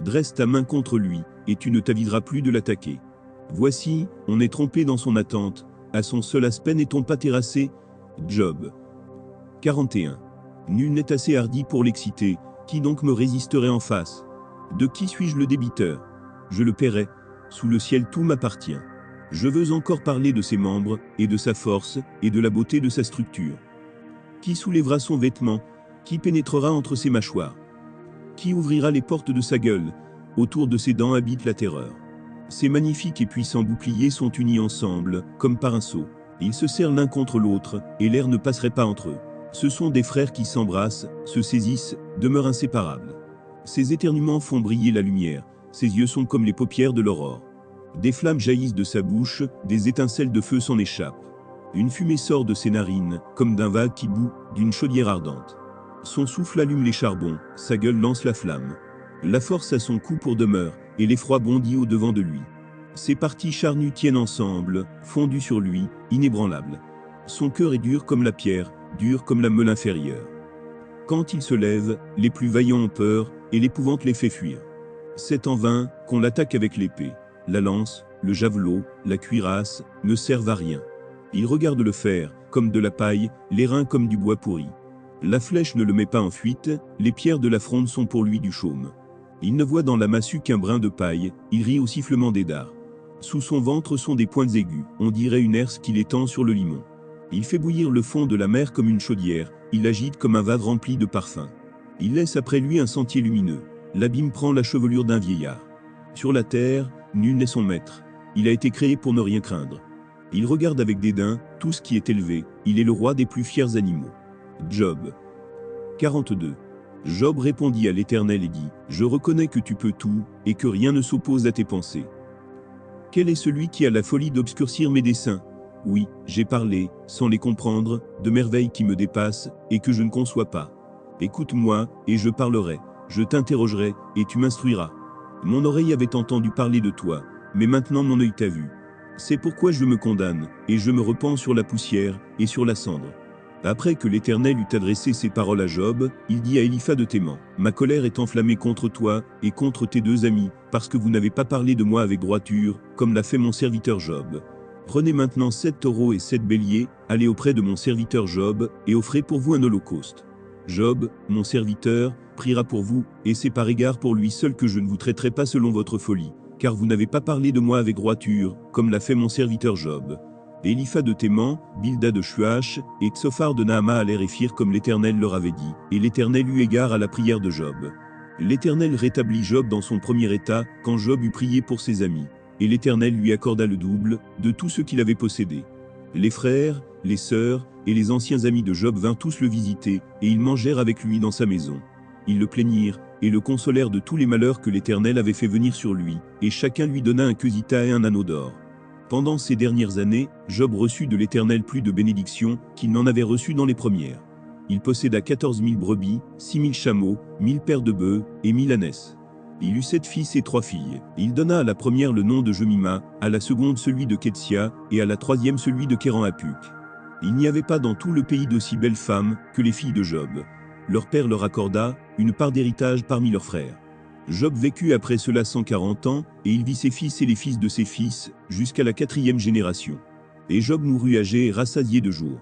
Dresse ta main contre lui, et tu ne t'aviseras plus de l'attaquer. Voici, on est trompé dans son attente, à son seul aspect n'est-on pas terrassé? Job 41. Nul n'est assez hardi pour l'exciter, qui donc me résisterait en face? De qui suis-je le débiteur? Je le paierai. sous le ciel tout m'appartient. Je veux encore parler de ses membres, et de sa force, et de la beauté de sa structure. Qui soulèvera son vêtement? Qui pénétrera entre ses mâchoires? Qui ouvrira les portes de sa gueule? Autour de ses dents habite la terreur. Ces magnifiques et puissants boucliers sont unis ensemble, comme par un sceau. Ils se serrent l'un contre l'autre, et l'air ne passerait pas entre eux. Ce sont des frères qui s'embrassent, se saisissent, demeurent inséparables. Ses éternuements font briller la lumière, ses yeux sont comme les paupières de l'aurore. Des flammes jaillissent de sa bouche, des étincelles de feu s'en échappent. Une fumée sort de ses narines, comme d'un vague qui bout, d'une chaudière ardente. Son souffle allume les charbons, sa gueule lance la flamme. La force à son cou pour demeure, et l'effroi bondit au-devant de lui. Ses parties charnues tiennent ensemble, fondues sur lui, inébranlables. Son cœur est dur comme la pierre, dur comme la meule inférieure. Quand il se lève, les plus vaillants ont peur, et l'épouvante les fait fuir. C'est en vain qu'on l'attaque avec l'épée. La lance, le javelot, la cuirasse, ne servent à rien. Il regarde le fer, comme de la paille, les reins comme du bois pourri. La flèche ne le met pas en fuite, les pierres de la fronde sont pour lui du chaume. Il ne voit dans la massue qu'un brin de paille, il rit au sifflement des dards. Sous son ventre sont des pointes aiguës, on dirait une herse qu'il étend sur le limon. Il fait bouillir le fond de la mer comme une chaudière, il agite comme un vase rempli de parfums. Il laisse après lui un sentier lumineux. L'abîme prend la chevelure d'un vieillard. Sur la terre, nul n'est son maître. Il a été créé pour ne rien craindre. Il regarde avec dédain tout ce qui est élevé, il est le roi des plus fiers animaux. Job 42. Job répondit à l'Éternel et dit, « Je reconnais que tu peux tout, et que rien ne s'oppose à tes pensées. Quel est celui qui a la folie d'obscurcir mes desseins? Oui, j'ai parlé, sans les comprendre, de merveilles qui me dépassent, et que je ne conçois pas. Écoute-moi, et je parlerai, je t'interrogerai, et tu m'instruiras. Mon oreille avait entendu parler de toi, mais maintenant mon œil t'a vu. C'est pourquoi je me condamne, et je me repens sur la poussière, et sur la cendre. » Après que l'Éternel eut adressé ces paroles à Job, il dit à Éliphaz de Théman, « Ma colère est enflammée contre toi, et contre tes deux amis, parce que vous n'avez pas parlé de moi avec droiture, comme l'a fait mon serviteur Job. Prenez maintenant 7 taureaux et 7 béliers, allez auprès de mon serviteur Job, et offrez pour vous un holocauste. Job, mon serviteur, priera pour vous, et c'est par égard pour lui seul que je ne vous traiterai pas selon votre folie, car vous n'avez pas parlé de moi avec droiture, comme l'a fait mon serviteur Job. » Éliphaz de Théman, Bilda de Shuach, et Tsophar de Naama allèrent et firent comme l'Éternel leur avait dit, et l'Éternel eut égard à la prière de Job. L'Éternel rétablit Job dans son premier état, quand Job eut prié pour ses amis, et l'Éternel lui accorda le double de tout ce qu'il avait possédé. Les frères, les sœurs, et les anciens amis de Job vinrent tous le visiter, et ils mangèrent avec lui dans sa maison. Ils le plaignirent, et le consolèrent de tous les malheurs que l'Éternel avait fait venir sur lui, et chacun lui donna un quesita et un anneau d'or. Pendant ces dernières années, Job reçut de l'Éternel plus de bénédictions qu'il n'en avait reçu dans les premières. Il posséda 14 000 brebis, 6 000 chameaux, 1000 paires de bœufs, et 1000 ânesses. Il eut 7 fils et 3 filles. Il donna à la première le nom de Jemima, à la seconde celui de Ketsia, et à la troisième celui de Kéran-Hapuk. Il n'y avait pas dans tout le pays d'aussi belles femmes que les filles de Job. Leur père leur accorda une part d'héritage parmi leurs frères. Job vécut après cela 140 ans, et il vit ses fils et les fils de ses fils, jusqu'à la 4e génération. Et Job mourut âgé et rassasié de jours.